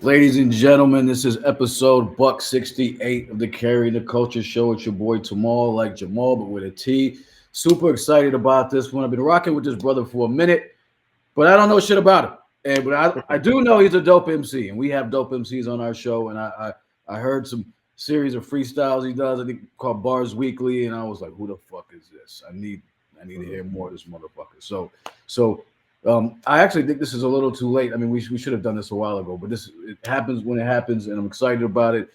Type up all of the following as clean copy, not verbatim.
Ladies and gentlemen, this is episode Buck 68 of the Carry the Culture Show. It's your boy Tamal, like Jamal, but with a T. Super excited about this one. I've been rocking with this brother for a minute, but I don't know shit about him. But I do know he's a dope MC, and we have dope MCs on our show. And I heard some series of freestyles he does, I think called Bars Weekly, and I was like, who the fuck is this? I need to hear more of this motherfucker. So I actually think this is a little too late. I mean, we should have done this a while ago, but this it happens when it happens, and I'm excited about it.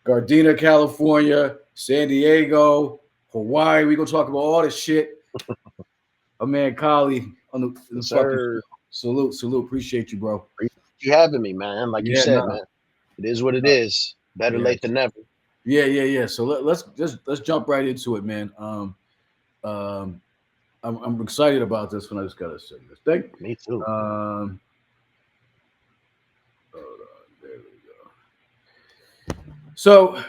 Gardena, California, San Diego, Hawaii. We gonna talk about all this shit. A man, Kahlee, on the fucking Sir, salute. Appreciate you, bro. appreciate you having me, man. Like you Yeah, said, no, man, it is what it no, is. Better yeah, late than never. yeah. So let's jump right into it, man. Um, I'm excited about this one. I just gotta say this thing. Me too. Um, hold on, there we go. So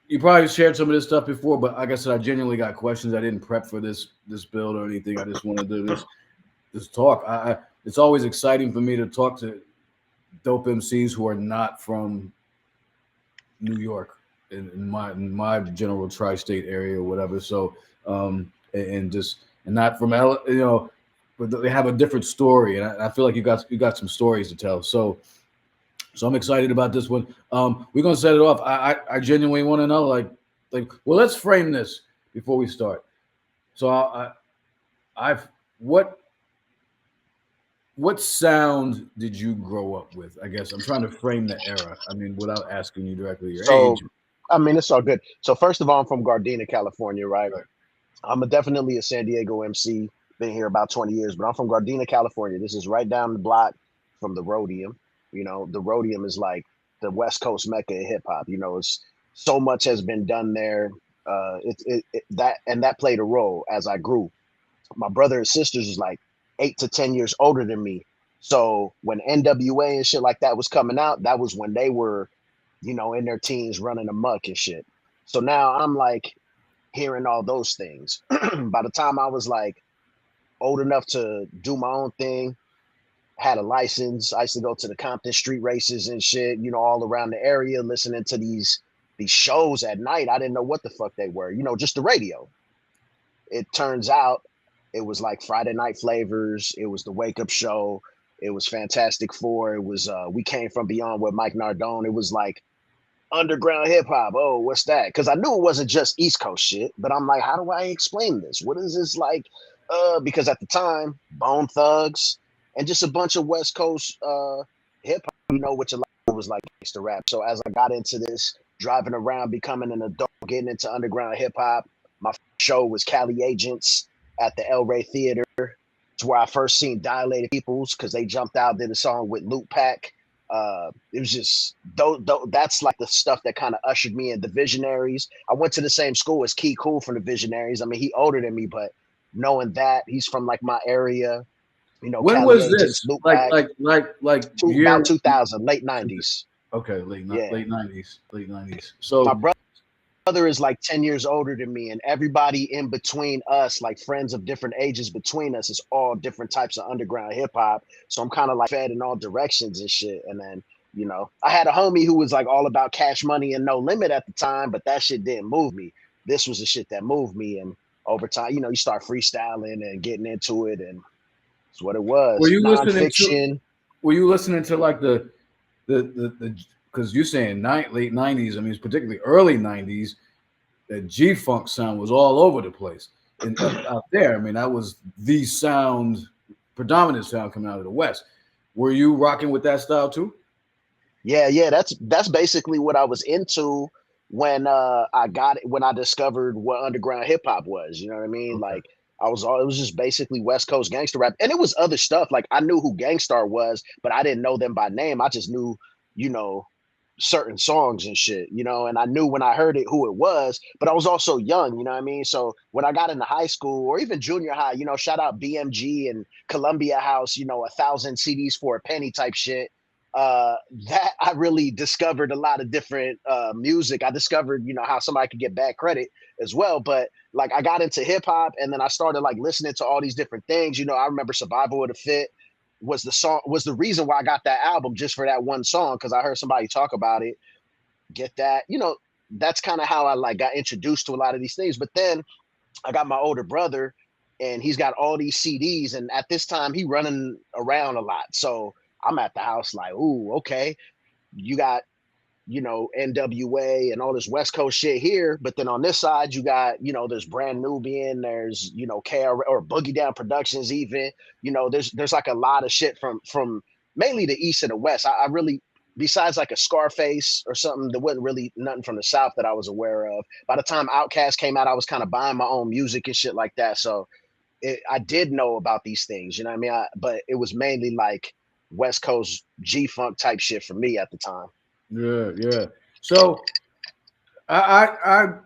you probably shared some of this stuff before, but like I said, I genuinely got questions. I didn't prep for this build or anything. I just want to do this talk. It's always exciting for me to talk to dope MCs who are not from New York in my general tri-state area or whatever. So and just and not from but they have a different story, and I feel like you got some stories to tell. So I'm excited about this one. We're gonna set it off. I genuinely want to know, well, let's frame this before we start. So I've what sound did you grow up with? I guess I'm trying to frame the era. I mean, without asking you directly your So, age. I mean, it's all good. So, first of all, I'm from Gardena, California, right? Right. Definitely a San Diego MC. Been here about 20 years, but I'm from Gardena, California. This is right down the block from the Rhodium. The Rhodium is like the West Coast mecca of hip hop. It's so much has been done there. That played a role as I grew. My brother and sisters is like 8 to 10 years older than me. So when NWA and shit like that was coming out, that was when they were, in their teens running amok and shit. So now I'm like hearing all those things. By the time I was like old enough to do my own thing, had a license. I used to go to the Compton street races and shit, all around the area, listening to these shows at night. I didn't know what the fuck they were, just the radio. It turns out it was like Friday Night Flavors. It was the Wake Up Show. It was Fantastic Four. It was We Came From Beyond with Mike Nardone. It was like underground hip hop. Oh, what's that? Because I knew it wasn't just East Coast shit, but I'm like, how do I explain this? What is this like? Because at the time, Bone Thugs and just a bunch of West Coast hip hop, which a lot of it was like gangster rap. So as I got into this, driving around, becoming an adult, getting into underground hip hop, my show was Cali Agents at the El Rey Theater. It's where I first seen Dilated Peoples because they jumped out, did a song with Loot Pack. It was just that's like the stuff that kind of ushered me in. The Visionaries. I went to the same school as Key Cool from the Visionaries. I mean, he older than me, but knowing that he's from like my area, When Cali was Agents, this? Loop Like Pack, like like like about year? 2000, late 90s. Okay, Yeah, late nineties, late nineties. my So brother is like 10 years older than me, and everybody in between us, like friends of different ages between us, is all different types of underground hip hop. So I'm kind of like fed in all directions and shit. And then, I had a homie who was like all about Cash Money and No Limit at the time, but that shit didn't move me. This was the shit that moved me. And over time, you start freestyling and getting into it, and it's what it were was. you listening to Nonfiction. were you listening to like the because you're saying late nineties, I mean it's particularly early nineties, that G Funk sound was all over the place. And out there, I mean that was the sound, predominant sound coming out of the West. Were you rocking with that style too? Yeah. That's basically what I was into when I got it, when I discovered what underground hip hop was. You know what I mean? Okay. Like it was just basically West Coast gangster rap, and it was other stuff. Like I knew who Gangstar was, but I didn't know them by name. I just knew, you know, certain songs and shit, and I knew when I heard it who it was, but I was also young, you know what I mean? So when I got into high school or even junior high, shout out BMG and Columbia House, 1,000 CDs for a penny type shit. That I really discovered a lot of different music. I discovered, how somebody could get bad credit as well. But like I got into hip hop and then I started like listening to all these different things. I remember Survival of the Fit. was the reason why I got that album, just for that one song, because I heard somebody talk about it. Get that, that's kind of how I like got introduced to a lot of these things. But then I got my older brother, and he's got all these CDs, and at this time he running around a lot, so I'm at the house like, ooh, okay, you got NWA and all this West Coast shit here, but then on this side you got there's Brand Nubian, there's KR or Boogie Down Productions, even there's like a lot of shit from mainly the East and the West. I really, besides like a Scarface or something, there wasn't really nothing from the South that I was aware of. By the time Outkast came out, I was kind of buying my own music and shit like that, so I did know about these things, you know what I mean? But it was mainly like West Coast G Funk type shit for me at the time. Yeah, yeah. So I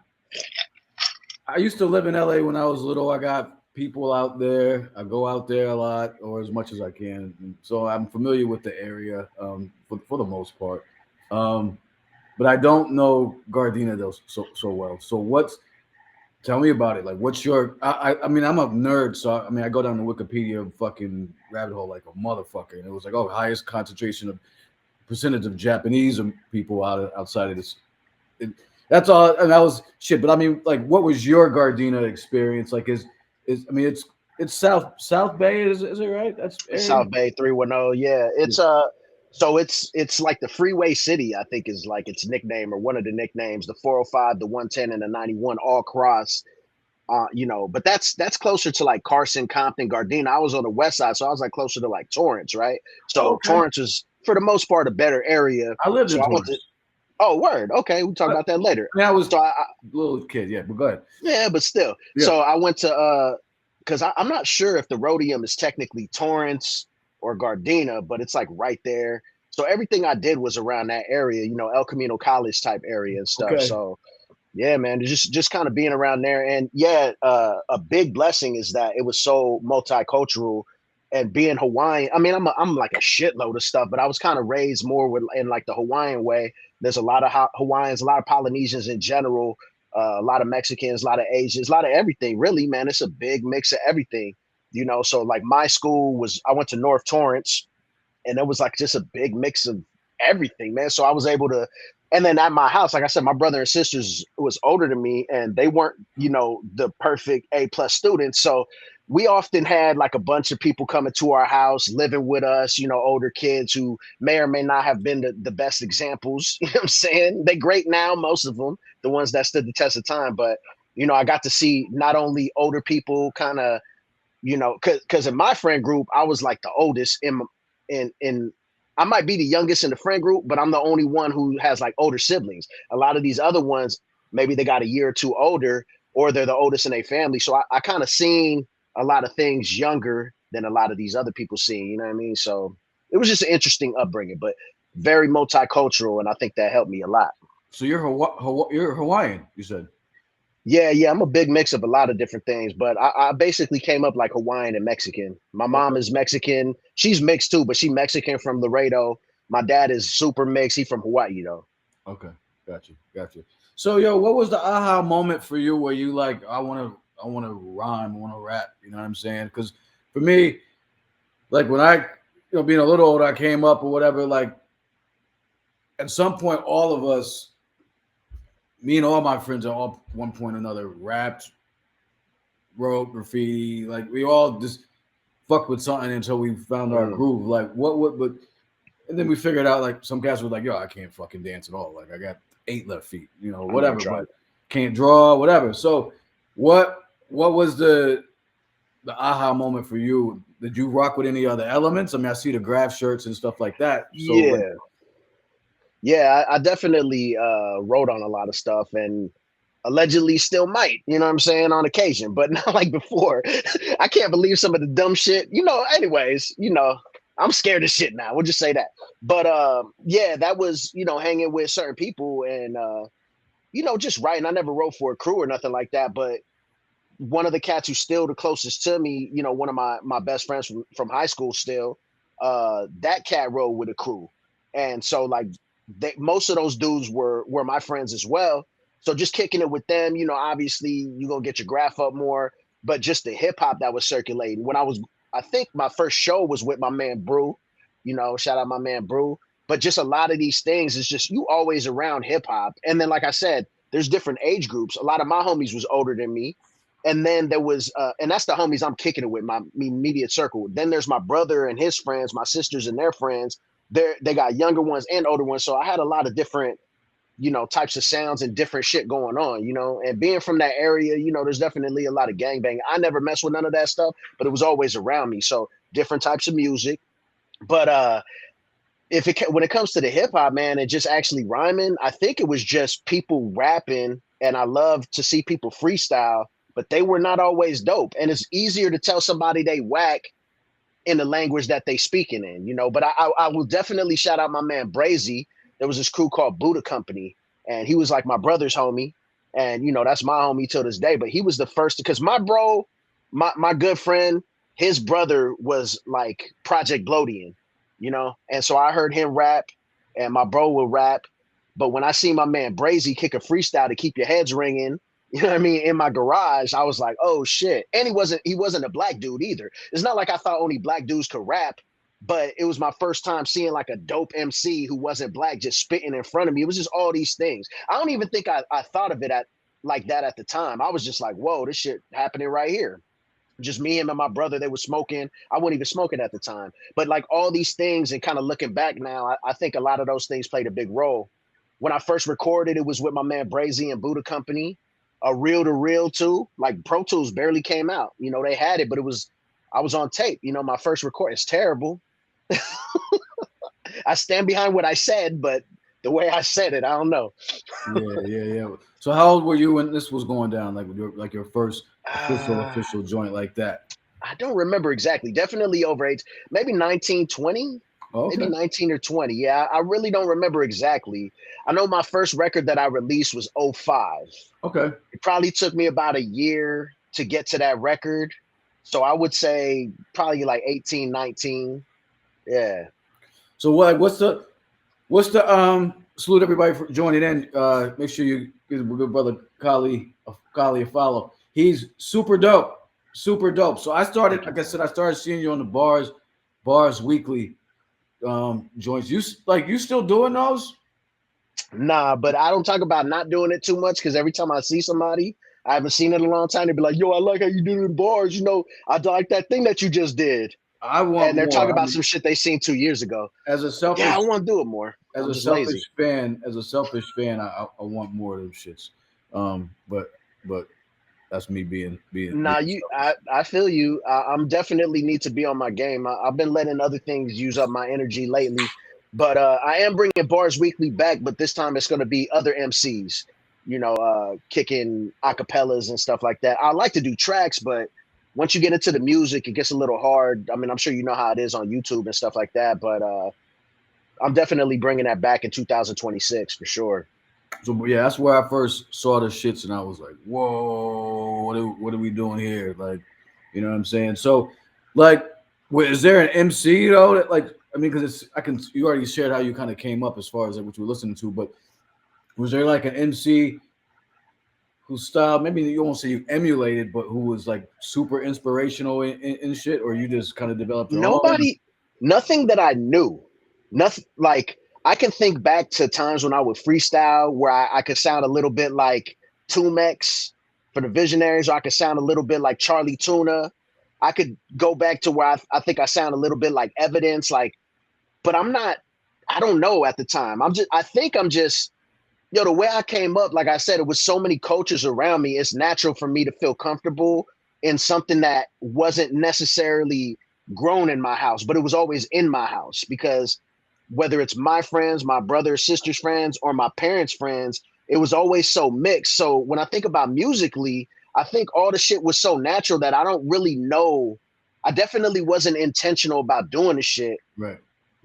I used to live in LA when I was little. I got people out there. I go out there a lot, or as much as I can. And so I'm familiar with the area for the most part. Um, but I don't know Gardena though so well. So what's tell me about it? Like, what's your? I mean, I'm a nerd, so I mean, I go down the Wikipedia fucking rabbit hole like a motherfucker, and it was like, oh, highest concentration of percentage of Japanese people outside of this. It, that's all, and that was shit. But I mean, like, what was your Gardena experience? Like, is I mean, it's South Bay, is it right? That's area. South Bay 310. Yeah. Yeah. So it's like the Freeway City, I think, is like its nickname, or one of the nicknames. The 405, the 110, and the 91 all cross. But that's closer to like Carson, Compton, Gardena. I was on the west side, so I was like closer to like Torrance, right? Oh, So okay. Torrance was for the most part a better area. I lived So in I went to. Torrance. Oh, word. Okay, we'll talk I, about that later. I mean, I was So a little kid, yeah. But go ahead. yeah, but still. Yeah. So I went to because I'm not sure if the Rhodium is technically Torrance or Gardena, but it's like right there. So everything I did was around that area, El Camino College type area and stuff. Okay. So yeah, man, just kind of being around there, and yeah, a big blessing is that it was so multicultural, and being Hawaiian. I mean, I'm like a shitload of stuff, but I was kind of raised more in like the Hawaiian way. There's a lot of Hawaiians, a lot of Polynesians in general, a lot of Mexicans, a lot of Asians, a lot of everything. Really, man, it's a big mix of everything. So like my school I went to North Torrance, and it was like just a big mix of everything, man. So I was able to, and then at my house, like I said, my brother and sisters was older than me, and they weren't, the perfect A+ students. So we often had like a bunch of people coming to our house, living with us, older kids who may or may not have been the best examples. You know what I'm saying? They great now, most of them, the ones that stood the test of time. But, I got to see not only older people kind of, because in my friend group, I was like the oldest in I might be the youngest in the friend group, but I'm the only one who has like older siblings. A lot of these other ones, maybe they got a year or two older, or they're the oldest in their family. So I kind of seen a lot of things younger than a lot of these other people seen. You know what I mean? So it was just an interesting upbringing, but very multicultural, and I think that helped me a lot. So you're Hawaiian, you said. Yeah, I'm a big mix of a lot of different things, but I basically came up like Hawaiian and Mexican. My mom Okay. is Mexican. She's mixed too, but she Mexican from Laredo. My dad is super mixed. He from Hawaii though. Okay. Got you. So yo, what was the aha moment for you where you like I wanna rhyme, I wanna rap, you know what I'm saying? Because for me, like when I being a little older, I came up or whatever, like at some point all of us, me and all my friends at all one point or another rapped, wrote graffiti, like we all just fucked with something until we found our Mm, groove. Like what would but and then we figured out like some guys were like, yo, I can't fucking dance at all. Like I got 8 left feet, I never whatever, tried. but can't draw, whatever. So what was the aha moment for you? Did you rock with any other elements? I mean, I see the graph shirts and stuff like that. So like, Yeah, yeah, I definitely wrote on a lot of stuff, and allegedly still might. You know what I'm saying, on occasion, but not like before. I can't believe some of the dumb shit. Anyways, I'm scared of shit now. We'll just say that. But yeah, that was hanging with certain people, and just writing. I never wrote for a crew or nothing like that, but one of the cats who's still the closest to me, one of my best friends from high school still, that cat rode with a crew. And so like most of those dudes were my friends as well. So just kicking it with them, obviously you gonna get your graph up more, but just the hip hop that was circulating when I was I think my first show was with my man Brew. Shout out my man Brew. But just a lot of these things is just you always around hip hop. And then, like I said, there's different age groups. A lot of my homies was older than me. And then there was, and that's the homies I'm kicking it with, my immediate circle. Then there's my brother and his friends, my sisters and their friends. They got younger ones and older ones. So I had a lot of different, types of sounds and different shit going on, and being from that area, there's definitely a lot of gangbang. I never messed with none of that stuff, but it was always around me. So different types of music. But when it comes to the hip hop, man, and just actually rhyming, I think it was just people rapping, and I love to see people freestyle, but they were not always dope. And it's easier to tell somebody they whack in the language that they speaking in, But I will definitely shout out my man Brazy. There was this crew called Buddha Company, and he was like my brother's homie, and that's my homie till this day. But he was the first, because my bro, my good friend, his brother was like Project Blodian, and so I heard him rap, and my bro will rap. But when I see my man Brazy kick a freestyle to keep your heads ringing, in my garage, I was like, oh shit. And he wasn't a black dude either. It's not like I thought only black dudes could rap, but it was my first time seeing like a dope MC who wasn't black just spitting in front of me. It was just all these things. I don't even think I thought of it like that at the time. I was just like, whoa, this shit happening right here. Just me, him, and my brother, they were smoking. I wasn't even smoking at the time. But like all these things, and kind of looking back now, I think a lot of those things played a big role. When I first recorded, it was with my man Brazy and Buddha Company. A reel to reel too. Like Pro Tools barely came out. They had it, but I was on tape. My first record. It's terrible. I stand behind what I said, but the way I said it, I don't know. Yeah. So how old were you when this was going down? Like your first official joint like that? I don't remember exactly. Definitely over age. Maybe 19, 20. Okay. Maybe 19 or 20. Yeah, I really don't remember exactly. I know my first record that I released was 05. Okay. It probably took me about a year to get to that record. So I would say probably like 18, 19. Yeah. So what's the salute everybody for joining in. Make sure you give my good brother Kahlee a follow. He's super dope. Super dope. So I started, like I said, I started seeing you on the bars weekly joints. You still doing those? Nah, but I don't talk about not doing it too much because every time I see somebody, I haven't seen it in a long time, they be like, yo, I like how you do it in bars. I like that thing that you just did. I want And they're more. talking about some shit they seen 2 years ago. As a selfish, I want to do it more. As I'm a just selfish lazy. fan, I want more of those shits. But that's me being. Nah, I feel you. I'm definitely need to be on my game. I've been letting other things use up my energy lately, but I am bringing Bars Weekly back. But this time it's going to be other MCs, kicking acapellas and stuff like that. I like to do tracks, but once you get into the music, it gets a little hard. I mean, I'm sure you know how it is on YouTube and stuff like that, but I'm definitely bringing that back in 2026 for sure. So yeah, that's where I first saw the shits, and I was like, "Whoa, what are we doing here?" Like, you know what I'm saying? So, like, is there an MC though? That, like, I mean, because you already shared how you kind of came up as far as like what you were listening to, but was there like an MC whose style maybe you won't say you emulated, but who was like super inspirational in shit, or you just kind of developed your own? Nothing that I knew. Nothing like I can think back to times when I would freestyle where I could sound a little bit like Tumex for the Visionaries, or I could sound a little bit like Charlie Tuna. I could go back to where I think I sound a little bit like Evidence, but I don't know at the time. I think I'm just, the way I came up, like I said, it was so many cultures around me. It's natural for me to feel comfortable in something that wasn't necessarily grown in my house, but it was always in my house because whether it's my friends, my brother, sister's friends, or my parents' friends, it was always so mixed. So when I think about musically, I think all the shit was so natural that I don't really know. I definitely wasn't intentional about doing the shit. Right.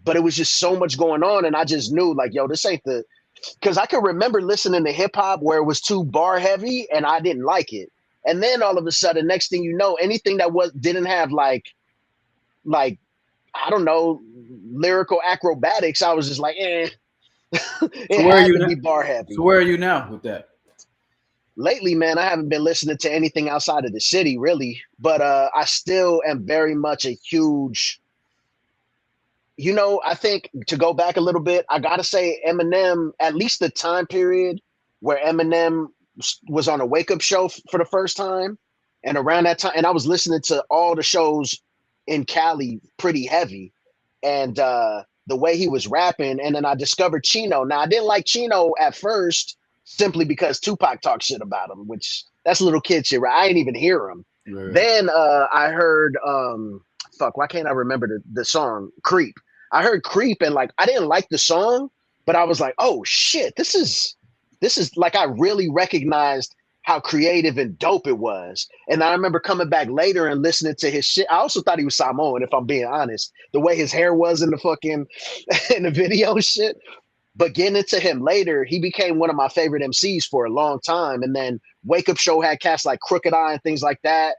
But it was just so much going on. And I just knew like, yo, this ain't because I can remember listening to hip hop where it was too bar heavy and I didn't like it. And then all of a sudden, next thing you know, anything that didn't have like I don't know, lyrical acrobatics, I was just like, eh. It so where had are you to be bar heavy. So where are you now with that? lately, man, I haven't been listening to anything outside of the city, really. But I still am very much a huge, I think to go back a little bit, I gotta say Eminem, at least the time period where Eminem was on a wake up show for the first time, and around that time, and I was listening to all the shows in Cali pretty heavy, and the way he was rapping, and then I discovered Chino. Now I didn't like Chino at first simply because Tupac talked shit about him, which that's little kid shit, right? I didn't even hear him. Right. Then I heard fuck, why can't I remember the song Creep? I heard Creep and like I didn't like the song, but I was like, oh shit, this is like I really recognized how creative and dope it was. And I remember coming back later and listening to his shit. I also thought he was Samoan, if I'm being honest. The way his hair was in the fucking in the video shit. But getting into him later, he became one of my favorite MCs for a long time. And then Wake Up Show had cast like Crooked Eye and things like that.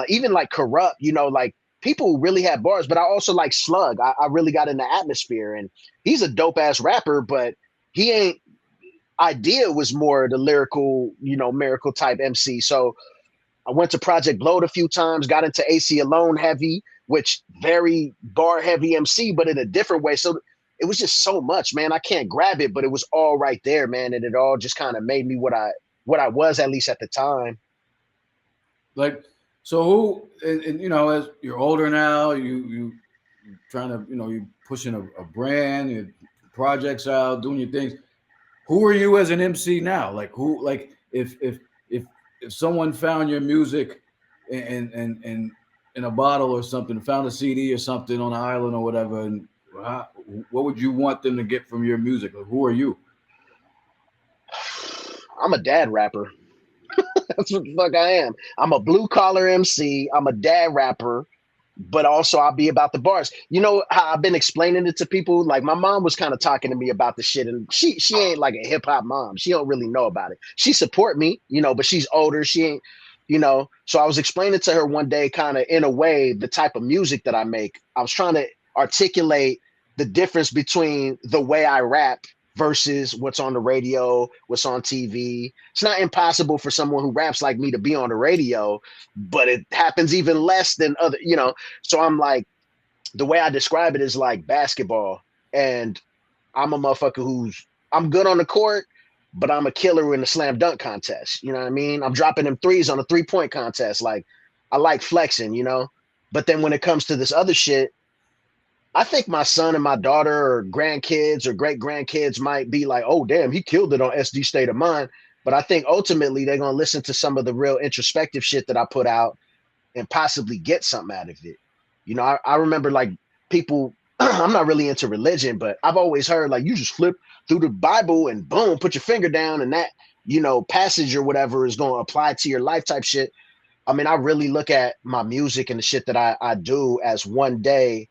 Even like Corrupt, like people really had bars, but I also like Slug. I really got in the atmosphere, and he's a dope ass rapper, but he ain't. Idea was more the lyrical, miracle type MC. So I went to Project Blowed a few times, got into AC Alone heavy, which very bar heavy MC, but in a different way. So it was just so much, man. I can't grab it, but it was all right there, man. And it all just kind of made me what I was, at least at the time. Like, so who, and as you're older now, you trying to, you pushing a brand, your projects out, doing your things. Who are you as an MC now? Like who, like if someone found your music and in a bottle or something, found a CD or something on an island or whatever, and what would you want them to get from your music? Like, who are you? I'm a dad rapper. That's what the fuck I am. I'm a blue collar MC. I'm a dad rapper, but also I'll be about the bars. You know how I've been explaining it to people? Like my mom was kind of talking to me about the shit, and she ain't like a hip hop mom. She don't really know about it. She support me, but she's older. She ain't, So I was explaining to her one day, kind of in a way, the type of music that I make. I was trying to articulate the difference between the way I rap versus what's on the radio, what's on TV. It's not impossible for someone who raps like me to be on the radio, but it happens even less than other. So I'm like, the way I describe it is like basketball. And I'm a motherfucker I'm good on the court, but I'm a killer in the slam dunk contest. You know what I mean? I'm dropping them threes on a 3-point contest. Like I like flexing, But then when it comes to this other shit, I think my son and my daughter or grandkids or great grandkids might be like, oh, damn, he killed it on SD State of Mind. But I think ultimately they're going to listen to some of the real introspective shit that I put out and possibly get something out of it. I remember like people, I'm not really into religion, but I've always heard like you just flip through the Bible and boom, put your finger down and that, passage or whatever is going to apply to your life type shit. I mean, I really look at my music and the shit that I do as one day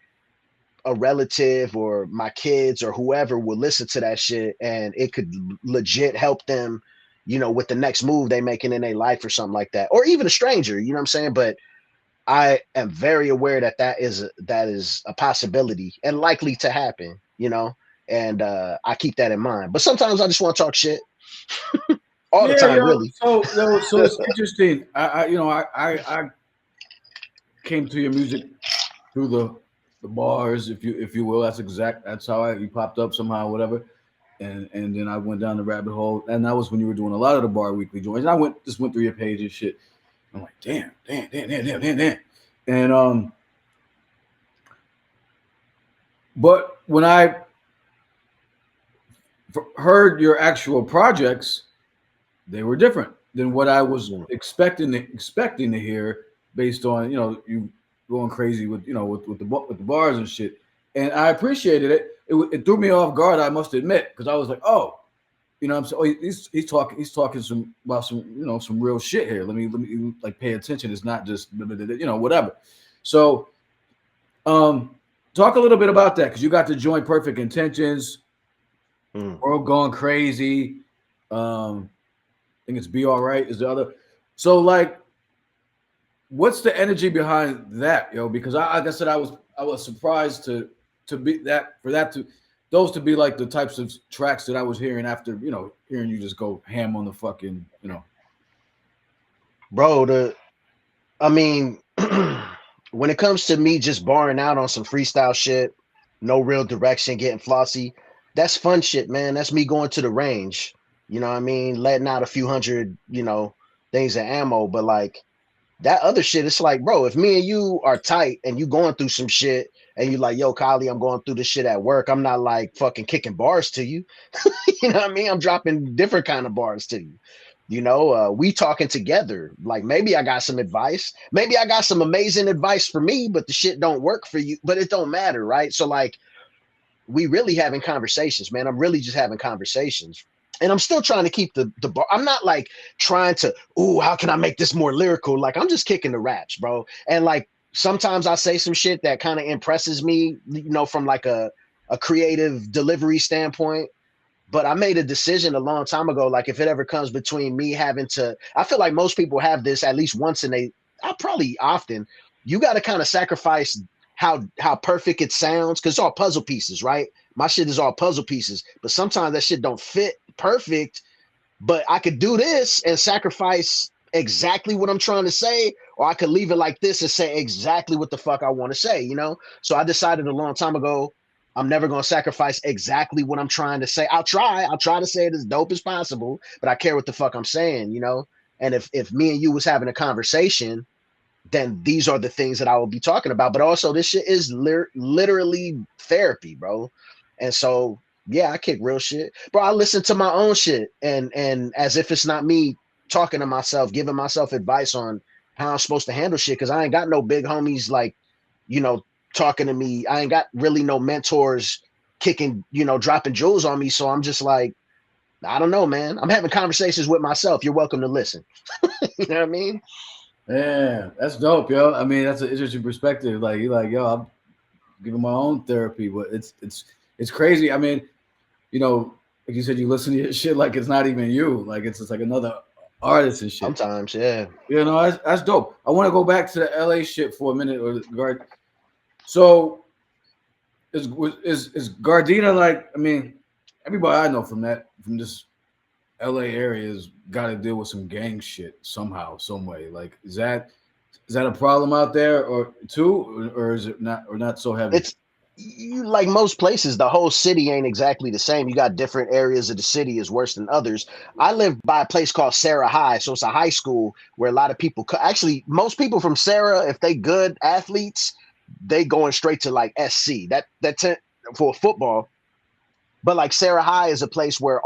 a relative or my kids or whoever will listen to that shit and it could legit help them, with the next move they making in their life or something like that. Or even a stranger, you know what I'm saying? But I am very aware that is a possibility and likely to happen, and I keep that in mind. But sometimes I just want to talk shit all the time, really. So it's interesting. I came to your music through the bars, if you will. That's how you popped up somehow, whatever. And then I went down the rabbit hole, and that was when you were doing a lot of the bar weekly joints. And I just went through your page and shit. I'm like, damn. And but when I heard your actual projects, they were different than what I was expecting to hear, based on you going crazy with with the bars and shit. And I appreciated it. It threw me off guard, I must admit, because I was like, oh, I'm saying, oh, he's talking about some real shit here. Let me like pay attention. It's not just whatever. So talk a little bit about that, because you got to join Perfect Intentions, World Gone Crazy. I think it's Be All Right is the other. So like, what's the energy behind that, Because like I said, I was surprised to be those to be like the types of tracks that I was hearing after hearing you just go ham on the fucking bro. I mean, when it comes to me just barring out on some freestyle shit, no real direction, getting flossy, that's fun shit, man. That's me going to the range. You know what I mean? Letting out a few hundred, things of ammo. But like that other shit, it's like, bro, if me and you are tight and you going through some shit and you like, yo, Kahlee, I'm going through this shit at work. I'm not like fucking kicking bars to you. You know what I mean? I'm dropping different kind of bars to you. We talking together. Like maybe I got some advice. Maybe I got some amazing advice for me, but the shit don't work for you. But it don't matter, right? So like we really having conversations, man. I'm really just having conversations. And I'm still trying to keep the bar. I'm not like trying to, ooh, how can I make this more lyrical? Like I'm just kicking the raps, bro. And like sometimes I say some shit that kind of impresses me, from like a creative delivery standpoint. But I made a decision a long time ago. Like if it ever comes between me having to, I feel like most people have this at least once in I probably often, you got to kind of sacrifice how perfect it sounds because it's all puzzle pieces, right? My shit is all puzzle pieces, but sometimes that shit don't fit perfect. But I could do this and sacrifice exactly what I'm trying to say, or I could leave it like this and say exactly what the fuck I want to say. So I decided a long time ago, I'm never going to sacrifice exactly what I'm trying to say. I'll try to say it as dope as possible, but I care what the fuck I'm saying. And if me and you was having a conversation, then these are the things that I will be talking about. But also, this shit is literally therapy, bro. And so, yeah, I kick real shit, bro. I listen to my own shit, and as if it's not me talking to myself, giving myself advice on how I'm supposed to handle shit. Because I ain't got no big homies like, you know, talking to me. I ain't got really no mentors kicking, dropping jewels on me. So I'm just like, I don't know, man. I'm having conversations with myself. You're welcome to listen. You know what I mean? Yeah, that's dope, yo. I mean, that's an interesting perspective. Like you're like, yo, I'm giving my own therapy, but it's crazy. I mean, you know, like you said, you listen to your shit like it's not even you. Like it's just like another artist and shit. Sometimes, yeah. That's dope. I want to go back to the LA shit for a minute. So is Gardena like? I mean, everybody I know from this LA area has got to deal with some gang shit somehow, some way. Like, is that a problem out there, or too, or is it not, or not so heavy? It's you like most places, the whole city ain't exactly the same. You got different areas of the city is worse than others. I live by a place called Sarah High, so it's a high school where a lot of people actually most people from Sarah, if they good athletes, they going straight to like SC. For football. But like Sarah High is a place where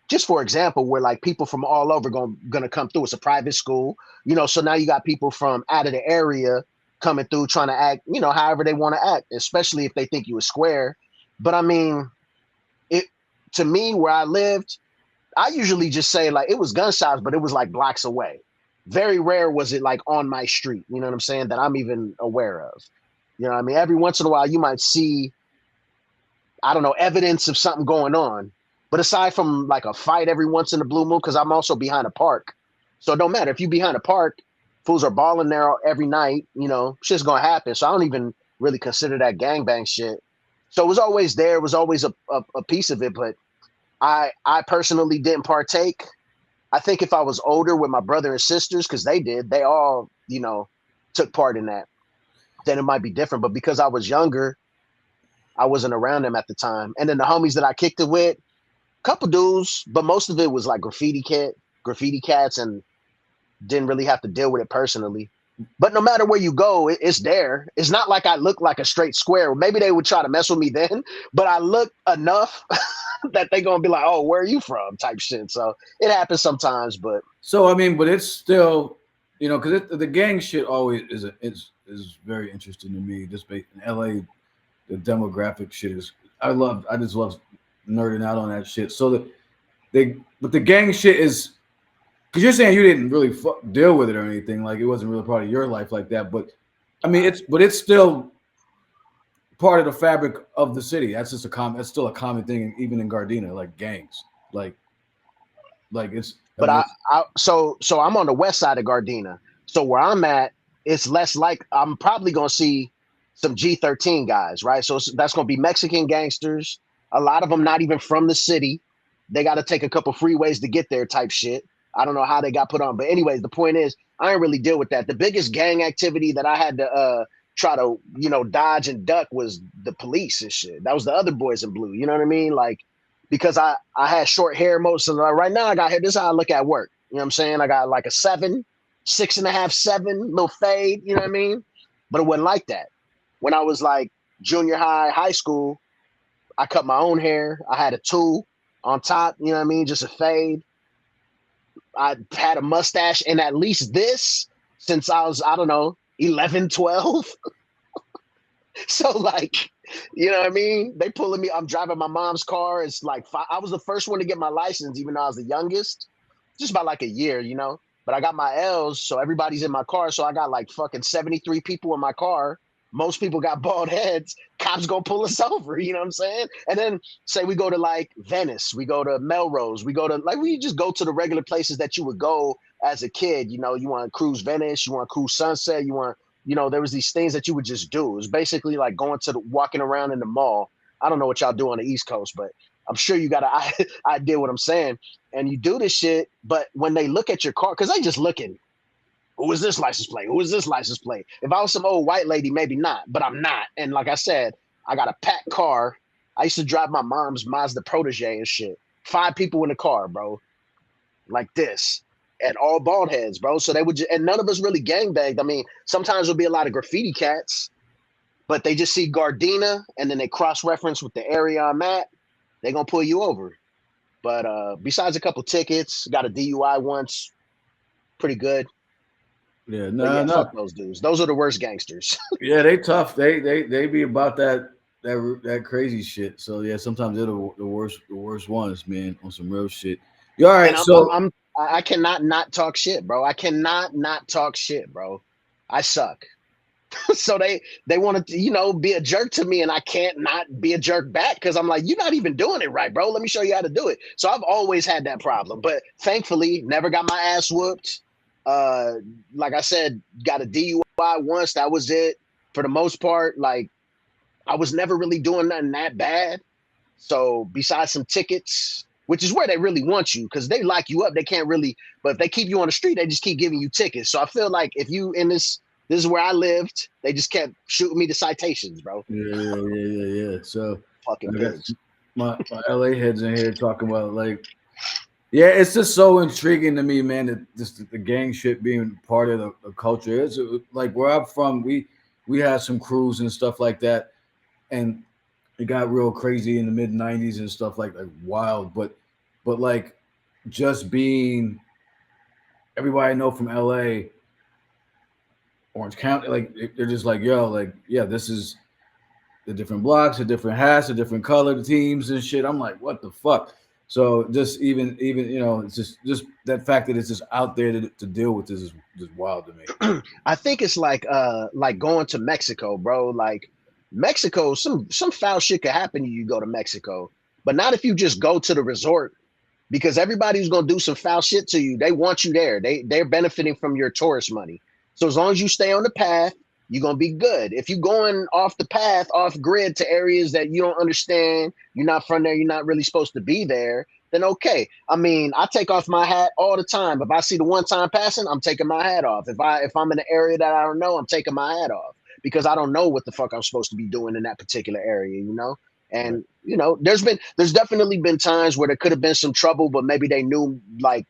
just for example, where like people from all over gonna come through. It's a private school, so now you got people from out of the area coming through trying to act, however they want to act, especially if they think you a square. But I mean, it to me where I lived, I usually just say like it was gunshots, but it was like blocks away. Very rare was it like on my street, you know what I'm saying, that I'm even aware of. You know what I mean? Every once in a while you might see, I don't know, evidence of something going on. But aside from like a fight every once in a blue moon, because I'm also behind a park. So it don't matter. If you behind a park, fools are balling there every night, shit's gonna happen. So I don't even really consider that gangbang shit. So it was always there, it was always a piece of it, but I personally didn't partake. I think if I was older with my brother and sisters, because they all, took part in that, then it might be different. But because I was younger, I wasn't around them at the time. And then the homies that I kicked it with, couple dudes, but most of it was like graffiti cats, and didn't really have to deal with it personally. But no matter where you go, it's there. It's not like I look like a straight square. Maybe they would try to mess with me then, but I look enough that they gonna be like, "Oh, where are you from?" type shit. So it happens sometimes, but So I mean, but it's still, because the gang shit always is very interesting to me. Just in LA, the demographic shit is I just love nerding out on that shit. So but the gang shit is because you're saying you didn't really deal with it or anything, like it wasn't really part of your life like that. But I mean, it's still part of the fabric of the city. That's just that's still a common thing, even in Gardena, like gangs, like it's. I but mean, so I'm on the west side of Gardena. So where I'm at, it's less like I'm probably gonna see some G13 guys, right? So that's gonna be Mexican gangsters. A lot of them not even from the city. They got to take a couple freeways to get there, type shit. I don't know how they got put on. But anyways, the point is, I didn't really deal with that. The biggest gang activity that I had to try to, dodge and duck was the police and shit. That was the other boys in blue. You know what I mean? Like, because I had short hair most of the right now I got hair. This is how I look at work. You know what I'm saying? I got like a 7, 6.5, 7, little fade, you know what I mean? But it wasn't like that. When I was like junior high, high school, I cut my own hair. I had a tool on top, you know what I mean? Just a fade. I had a mustache and at least this since I was, I don't know, 11, 12. So like, you know what I mean? They pulling me. I'm driving my mom's car. It's like I was the first one to get my license, even though I was the youngest, just by like a year. But I got my L's, so everybody's in my car. So I got like fucking 73 people in my car. Most people got bald heads. Cops gonna pull us over. You know what I'm saying? And then say we go to like Venice, we go to Melrose, we go to like we just go to the regular places that you would go as a kid. You want to cruise Venice, you want to cruise Sunset, there was these things that you would just do. It was basically like going to walking around in the mall. I don't know what y'all do on the East Coast, but I'm sure you got an idea what I'm saying. And you do this shit, but when they look at your car, because they just looking, who is this license plate? Who is this license plate? If I was some old white lady, maybe not, but I'm not. And like I said, I got a packed car. I used to drive my mom's Mazda Protege and shit. 5 people in the car, bro. Like this. And all bald heads, bro. So they would and none of us really gangbanged. I mean, sometimes there'll be a lot of graffiti cats, but they just see Gardena and then they cross-reference with the area I'm at. They're gonna pull you over. But besides a couple tickets, got a DUI once, pretty good. Yeah, But yeah, no. fuck those dudes. Those are the worst gangsters. Yeah, they tough. They be about that crazy shit. So yeah, sometimes they're the worst ones, man, on some real shit. You all And right? So I cannot not talk shit, bro. I cannot not talk shit, bro. I suck. So they want to be a jerk to me, and I can't not be a jerk back because I'm like, you're not even doing it right, bro. Let me show you how to do it. So I've always had that problem, but thankfully never got my ass whooped. uh like I said, got a DUI once. That was it for the most part. Like, I was never really doing nothing that bad. So besides some tickets, which is where they really want you, because they lock you up, they can't really. But if they keep you on the street, they just keep giving you tickets. So I feel like if you in this is where I lived, they just kept shooting me the citations, bro. yeah. So Fucking I got pigs. my LA heads in here talking about like, yeah, it's just so intriguing to me, man. That just the gang shit being part of the culture. It's like where I'm from, we had some crews and stuff like that, and it got real crazy in the mid '90s and stuff like wild. But like just being everybody I know from LA, Orange County, like they're just like, yo, like yeah, this is the different blocks, the different hats, the different color teams and shit. I'm like, what the fuck? So just even it's just that fact that it's just out there to deal with this is just wild to me. I think it's like going to Mexico, bro. Like Mexico, some foul shit could happen to you go to Mexico, but not if you just go to the resort, because everybody who's gonna do some foul shit to you, they want you there. They're benefiting from your tourist money. So as long as you stay on the path, you're gonna be good. If you're going off the path, off grid to areas that you don't understand, you're not from there, you're not really supposed to be there, then okay. I mean, I take off my hat all the time. If I see the one time passing, I'm taking my hat off. If I'm in an area that I don't know, I'm taking my hat off because I don't know what the fuck I'm supposed to be doing in that particular area. Right. And there's definitely been times where there could have been some trouble, but maybe they knew like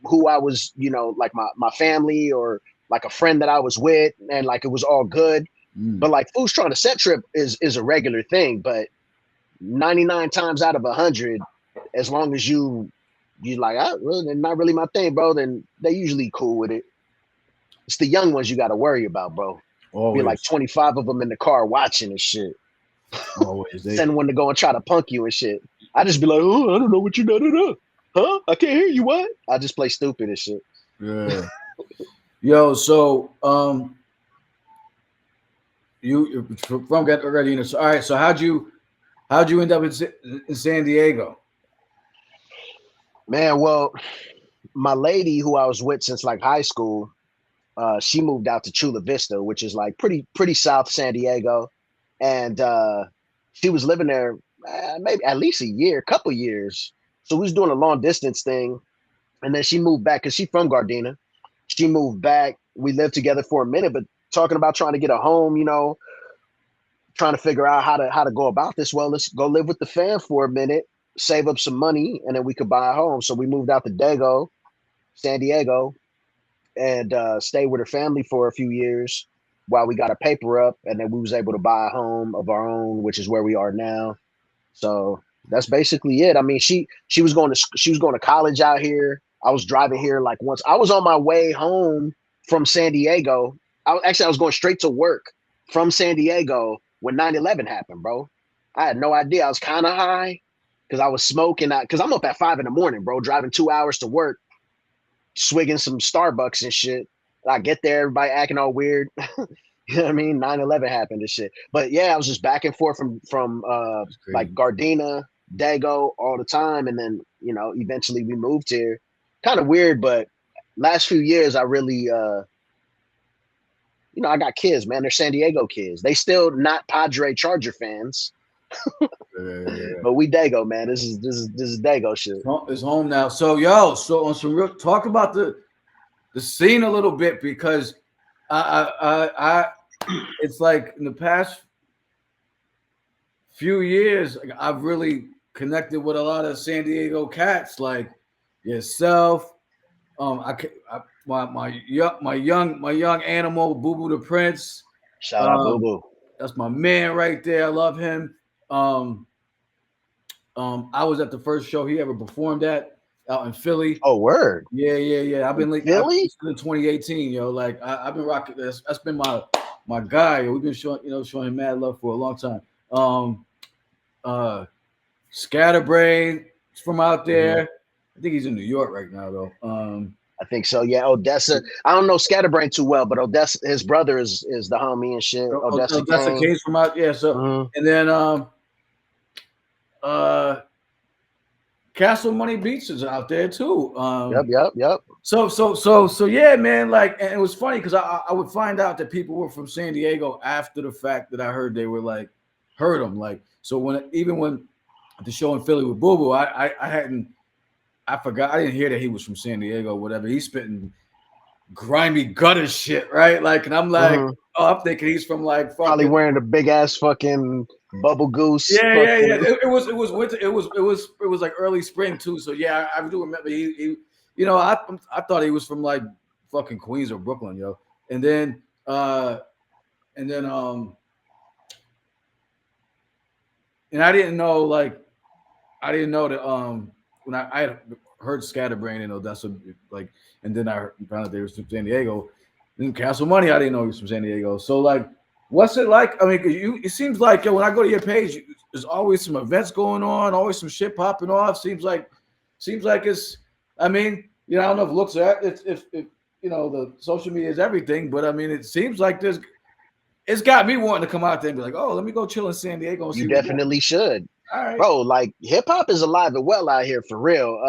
who I was, like my family or like a friend that I was with, and like it was all good. Mm. But like fools trying to set trip is a regular thing, but 99 times out of 100, as long as you like, well, they're not really my thing, bro, then they usually cool with it. It's the young ones you got to worry about, bro. Be like Always, 25 of them in the car watching and shit. always. Send one to go and try to punk you and shit. I just be like, oh, I don't know what you know. Huh? I can't hear you. What? I just play stupid and shit. Yeah. Yo, so you from get already. So, all right. So how'd you end up in San Diego? Man, well, my lady who I was with since like high school, she moved out to Chula Vista, which is like pretty south San Diego, and she was living there maybe at least a year, couple years. So we was doing a long distance thing. And then she moved back because she's from Gardena. She moved back. We lived together for a minute, but talking about trying to get a home, trying to figure out how to go about this. Well, let's go live with the fam for a minute, save up some money, and then we could buy a home. So we moved out to San Diego, and stayed with her family for a few years while we got a paper up, and then we was able to buy a home of our own, which is where we are now. So that's basically it. I mean, she was going to college out here. I was driving here like once. I was on my way home from San Diego. I was going straight to work from San Diego when 9/11 happened, bro. I had no idea. I was kind of high because I was smoking. Because I'm up at 5 in the morning, bro, driving 2 hours to work, swigging some Starbucks and shit. I get there, everybody acting all weird. You know what I mean? 9/11 happened and shit. But yeah, I was just back and forth from like Gardena, Dago all the time. And then, eventually we moved here. Kind of weird, but last few years I really I got kids, man. They're San Diego kids. They still not Padre Charger fans. But we Dago, man. This is Dago shit. It's home now. So on some real talk about the scene a little bit, because I it's like in the past few years, I've really connected with a lot of San Diego cats, like yourself. My young animal, Boo Boo the Prince. Shout out Boo Boo. That's my man right there. I love him. I was at the first show he ever performed at out in Philly. Oh, word. Yeah. I've been like Philly in 2018, yo. Like I've been rocking this. That's been my guy. We've been showing him mad love for a long time. Scatterbrain is from out there. Mm-hmm. I think he's in New York right now, though. I think so. Yeah, Odessa. I don't know Scatterbrain too well, but Odessa, his brother is the homie and shit. Odessa King's from out. Yeah. So and then Castle Money Beach is out there too. Yep. So yeah, man. Like, and it was funny because I would find out that people were from San Diego after the fact that I heard they were like heard them. Like, so when the show in Philly with Boo Boo, I forgot. I didn't hear that he was from San Diego, whatever. He's spitting grimy gutter shit, right? Like, and I'm like, I'm thinking he's from like probably wearing the big ass fucking bubble goose. Yeah. It was winter. It was like early spring too. So yeah, I do remember he I thought he was from like fucking Queens or Brooklyn, yo. And then and I didn't know that when I had heard Scatterbrain and Odessa, like, and then I found out they were from San Diego. Then Castle Money, I didn't know he was from San Diego. So like, what's it like? I mean, it seems like when I go to your page, there's always some events going on, always some shit popping off. Seems like it's. I mean, I don't know if looks at if the social media is everything, but I mean, it seems like it's got me wanting to come out there and be like, oh, let me go chill in San Diego. And you definitely should. All right. Bro, like hip hop is alive and well out here for real.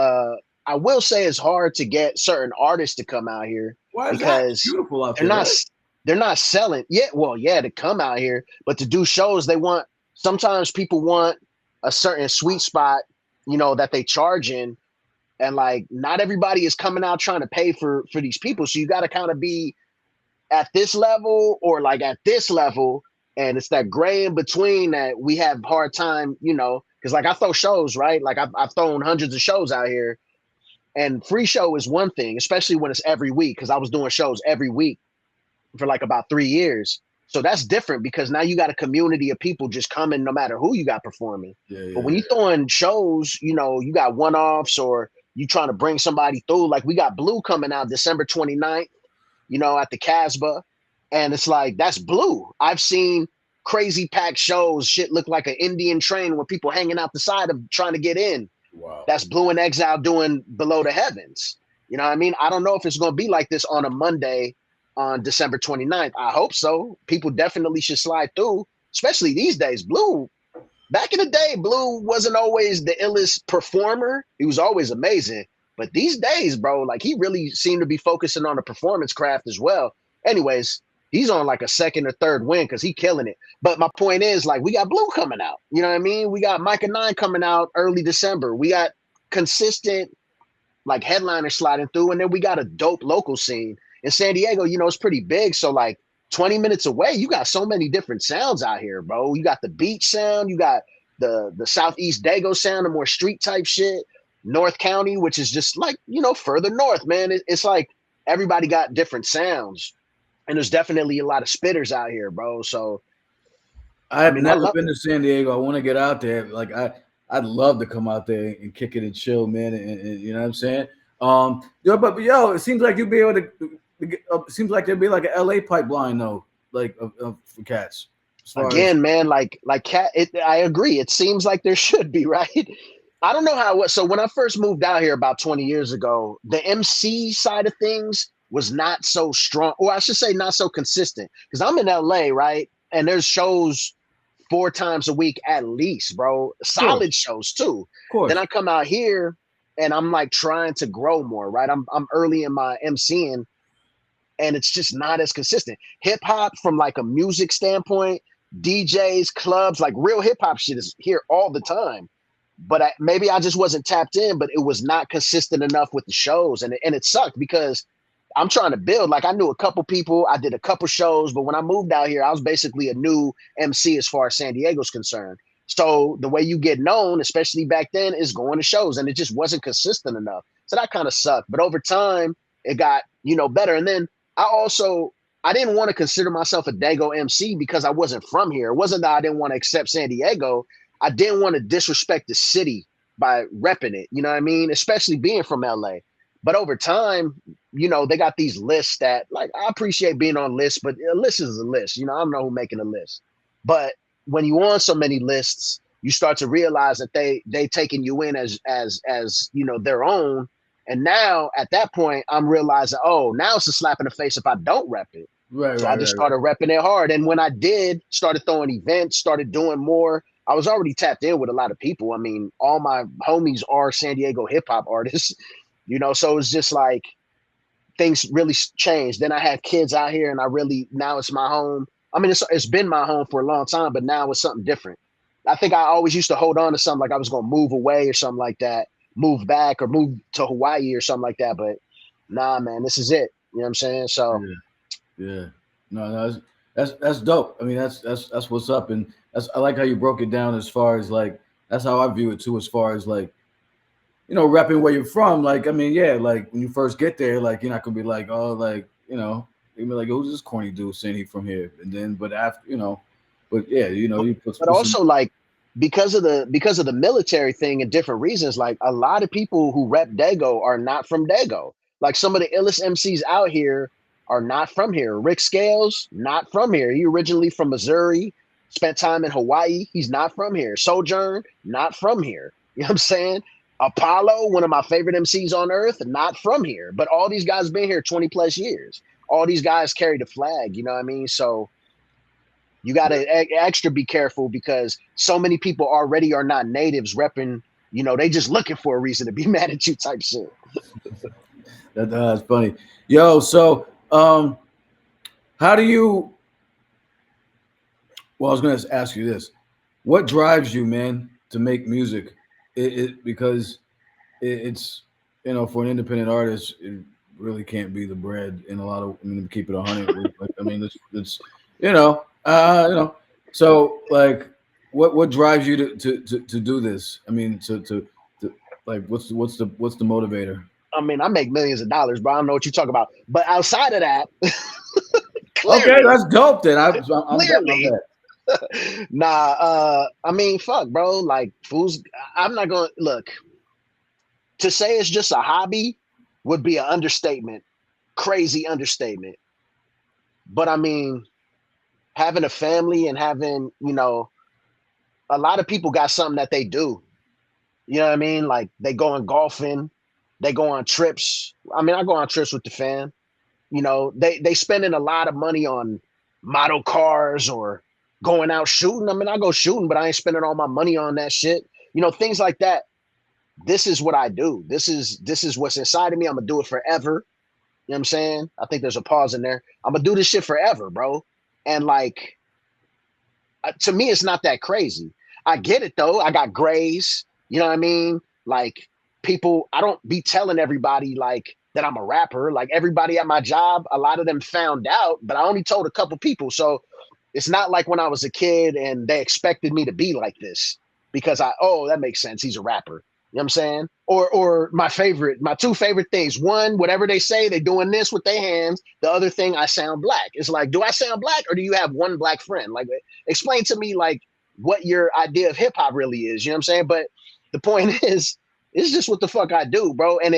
I will say it's hard to get certain artists to come out here because beautiful out they're not selling. Yeah, to come out here, but to do shows, sometimes people want a certain sweet spot, that they charge in. And like not everybody is coming out trying to pay for these people. So you got to kind of be at this level or like at this level. And it's that gray in between that we have hard time, because like I throw shows, right? Like I've thrown hundreds of shows out here, and free show is one thing, especially when it's every week, because I was doing shows every week for like about 3 years. So that's different because now you got a community of people just coming no matter who you got performing. But when you throwing shows, you got one-offs or you trying to bring somebody through. Like we got Blue coming out December 29th, at the Casbah. And it's like, that's Blue. I've seen crazy packed shows, shit look like an Indian train with people hanging out the side of trying to get in. Wow. That's Blue and Exile doing Below the Heavens. You know what I mean? I don't know if it's going to be like this on a Monday on December 29th. I hope so. People definitely should slide through, especially these days. Blue, back in the day, Blue wasn't always the illest performer. He was always amazing. But these days, bro, like he really seemed to be focusing on the performance craft as well. Anyways, he's on like a second or third win because he's killing it. But my point is, like, we got Blue coming out. You know what I mean? We got Micah 9 coming out early December. We got consistent, like headliners sliding through, and then we got a dope local scene in San Diego. You know, it's pretty big, so like 20 minutes away, you got so many different sounds out here, bro. You got the beach sound, you got the Southeast Dago sound, the more street type shit. North County, which is just like, you know, further north, man. It's like everybody got different sounds, and there's definitely a lot of spitters out here, bro. So I I've mean, I never love been it. to San Diego. I want to get out there. Like I'd love to come out there and kick it and chill, man. And you know what I'm saying? Yo, but yo, it seems like you'd be able to get, it seems like there'd be like an LA pipeline though, like for cats. As far as Again, man, like cat. I agree. It seems like there should be, right? I don't know how it was. So when I first moved out here about 20 years ago, the MC side of things was not so strong, or I should say not so consistent. Because I'm in LA, right? And there's shows 4 times a week at least, bro. of course, Solid shows too. of Then course. I come out here and I'm like trying to grow more, right? I'm early in my MCing, and it's just not as consistent. Hip hop from like a music standpoint, DJs, clubs, like real hip hop shit is here all the time. But maybe I just wasn't tapped in, but it was not consistent enough with the shows, and it sucked because I'm trying to build. Like I knew a couple people, I did a couple shows, but when I moved out here, I was basically a new MC as far as San Diego's concerned. So the way you get known, especially back then, is going to shows, and it just wasn't consistent enough. So that kind of sucked. But over time, it got, you know, better. And then I didn't want to consider myself a Dago MC because I wasn't from here. It wasn't that I didn't want to accept San Diego. I didn't want to disrespect the city by repping it. You know what I mean? Especially being from LA. But over time, you know, they got these lists that, like, I appreciate being on lists, but a list is a list. You know, I don't know who making a list. But when you on so many lists, you start to realize that they taking you in as you know, their own. And now at that point, I'm realizing, oh, now it's a slap in the face if I don't rep it. Right, So I right, just right, right. started repping it hard. And when I did, started throwing events, started doing more. I was already tapped in with a lot of people. I mean, all my homies are San Diego hip hop artists, you know, so it's just like things really changed. Then I had kids out here, and I really, now it's my home. I mean, it's been my home for a long time, but now it's something different. I think I always used to hold on to something like I was going to move away or something like that, move back or move to Hawaii or something like that. But nah, man, this is it. You know what I'm saying? So Yeah, yeah. No, no, that's dope. I mean, that's what's up, and that's I like how you broke it down as far as like that's how I view it too. As far as like repping where you're from. Like, I mean, yeah, like when you first get there, like you're not gonna be like, oh, like you're gonna be like, who's this corny dude saying he from here? And then, but after, but yeah, you but put some also like because of the military thing and different reasons, like a lot of people who rep Dago are not from Dago. Like some of the illest MCs out here are not from here. Rick Scales, not from here. He originally from Missouri, spent time in Hawaii. He's not from here. Sojourn, not from here. You know what I'm saying? Apollo, one of my favorite MCs on earth, not from here. But all these guys been here 20 plus years. All these guys carry the flag, you know what I mean? So you got to extra be careful because so many people already are not natives repping, you know, they just looking for a reason to be mad at you type shit. that's funny. Yo, so how do you? Well, I was gonna ask you this: what drives you, man, to make music? Because it's for an independent artist, it really can't be the bread in a lot of. I mean, to keep it 100. Like, I mean, it's So, like, what drives you to do this? I mean, to like, what's the motivator? I mean, I make millions of dollars, but I don't know what you talk about. But outside of that, Okay, clearly, that's dope. Then I'm bet on clearly, that. nah, I mean, fuck, bro. Like, fools, I'm not going to look to say it's just a hobby would be an understatement, crazy understatement. But I mean, having a family and having, you know, a lot of people got something that they do. You know what I mean? Like they go on golfing, they go on trips. I mean, I go on trips with the fam. You know, they spending a lot of money on model cars or going out shooting. I mean, I go shooting, but I ain't spending all my money on that shit. You know, things like that. This is what I do. This is what's inside of me. I'm gonna do it forever. You know what I'm saying? I think there's a pause in there. I'm gonna do this shit forever, bro. And like to me, it's not that crazy. I get it though. I got grays. You know what I mean? Like people, I don't be telling everybody like that I'm a rapper. Like everybody at my job, a lot of them found out, but I only told a couple people. So it's not like when I was a kid and they expected me to be like this because that makes sense. He's a rapper. You know what I'm saying? Or my two favorite things. One, whatever they say, they doing this with their hands. The other thing, I sound black. It's like, do I sound black or do you have one black friend? Like, explain to me like what your idea of hip hop really is. You know what I'm saying? But the point is, it's just what the fuck I do, bro. And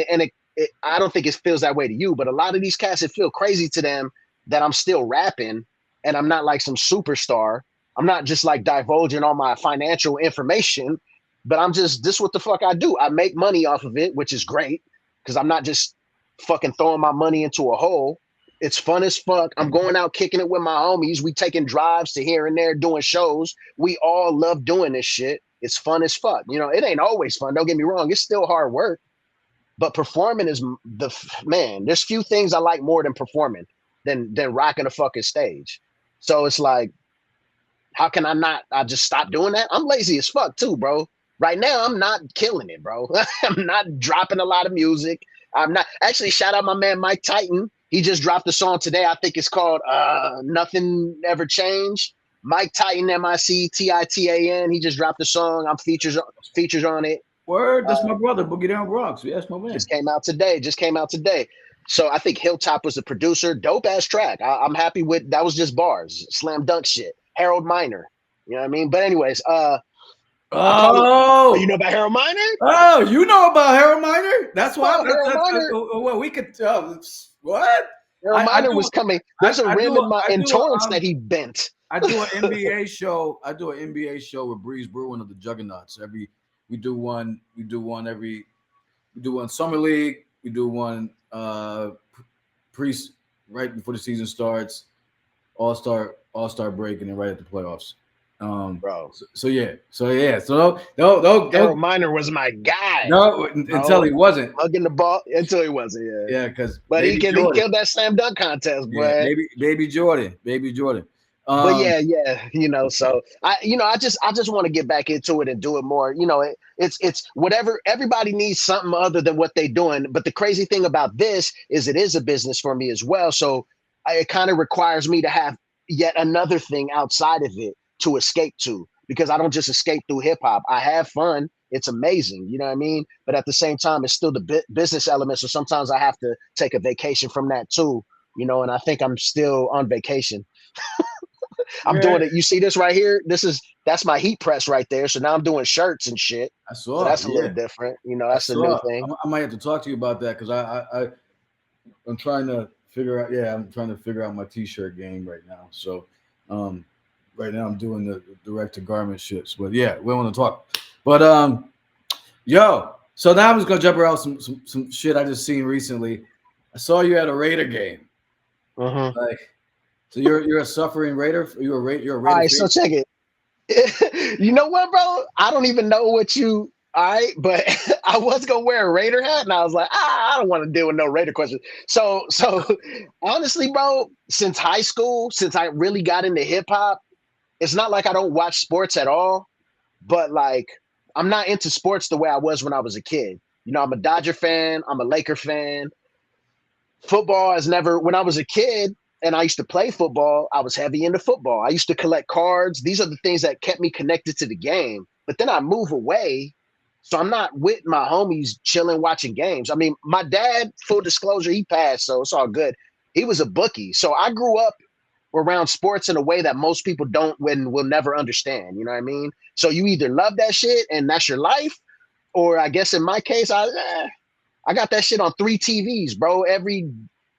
I don't think it feels that way to you, but a lot of these cats, it feel crazy to them that I'm still rapping and I'm not like some superstar. I'm not just like divulging all my financial information, but I'm just this what the fuck I do. I make money off of it, which is great because I'm not just fucking throwing my money into a hole. It's fun as fuck. I'm going out kicking it with my homies. We taking drives to here and there, doing shows. We all love doing this shit. It's fun as fuck. You know, it ain't always fun. Don't get me wrong. It's still hard work, but performing is man. There's few things I like more than performing than rocking a fucking stage. So it's like, how can I just stop doing that? I'm lazy as fuck too, bro. Right now, I'm not killing it, bro. I'm not dropping a lot of music. I'm not actually shout out my man Mike Titan. He just dropped a song today. I think it's called Nothing Ever Changed. Mike Titan, Mictitan. He just dropped a song. I'm features on it. Word, that's my brother, Boogie Down Bronx. Yeah, that's my man. Just came out today. So I think Hilltop was the producer. Dope ass track. I'm happy with that. Was just bars, slam dunk shit. Harold Miner. You know what I mean? But anyways, you know about Harold Miner? Oh, you know about Harold Miner? That's why. Harold Miner. Well, we could tell. What? Harold Miner was coming. There's a rim in Torrance that he bent. I do an NBA show. I do an NBA show with Breeze Brewing of the Juggernauts. We do one summer league. We do one right before the season starts, all-star break, and then right at the playoffs. Bro. So no. Harold Miner was my guy. No, until he wasn't hugging the ball. Until he wasn't, yeah. Because he killed that slam dunk contest, boy. Yeah, baby Jordan. But yeah, you know. So I just want to get back into it and do it more. You know, it's whatever. Everybody needs something other than what they're doing. But the crazy thing about this is it is a business for me as well. So it kind of requires me to have yet another thing outside of it to escape to, because I don't just escape through hip hop. I have fun. It's amazing. You know what I mean? But at the same time, it's still the business element. So sometimes I have to take a vacation from that too, you know, and I think I'm still on vacation. I'm doing it. You see this right here? That's my heat press right there. So now I'm doing shirts and shit. I saw. So that's a little different. You know, that's a new thing. I might have to talk to you about that because I'm trying to figure out. Yeah, I'm trying to figure out my t-shirt game right now. So, right now I'm doing the direct to garment shits. But yeah, we want to talk. But so now I'm just gonna jump around some shit I just seen recently. I saw you at a Raider game. Like, so you're a suffering Raider. You're a Raider. All right, so check it. You know what, bro? I don't even know what you. All right, but I was gonna wear a Raider hat, and I was like, I don't want to deal with no Raider questions. So honestly, bro, since high school, since I really got into hip hop, it's not like I don't watch sports at all, but like I'm not into sports the way I was when I was a kid. You know, I'm a Dodger fan. I'm a Laker fan. Football has never. When I was a kid and I used to play football, I was heavy into football. I used to collect cards. These are the things that kept me connected to the game. But then I move away. So I'm not with my homies chilling, watching games. I mean, my dad, full disclosure, he passed, so it's all good. He was a bookie. So I grew up around sports in a way that most people don't will never understand. You know what I mean? So you either love that shit and that's your life, or I guess in my case, I got that shit on 3 TVs, bro. Every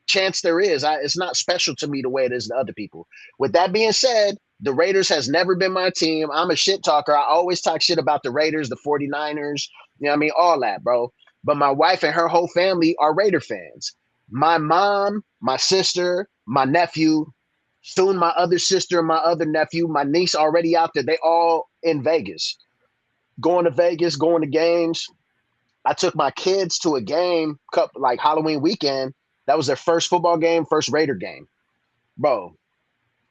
chance there is. It's not special to me the way it is to other people. With that being said, the Raiders has never been my team. I'm a shit talker. I always talk shit about the Raiders, the 49ers, you know what I mean? All that, bro. But my wife and her whole family are Raider fans. My mom, my sister, my nephew, soon my other sister and my other nephew, my niece already out there. They all in Vegas. Going to Vegas, going to games. I took my kids to a game, like Halloween weekend. That was their first football game, first Raider game. Bro,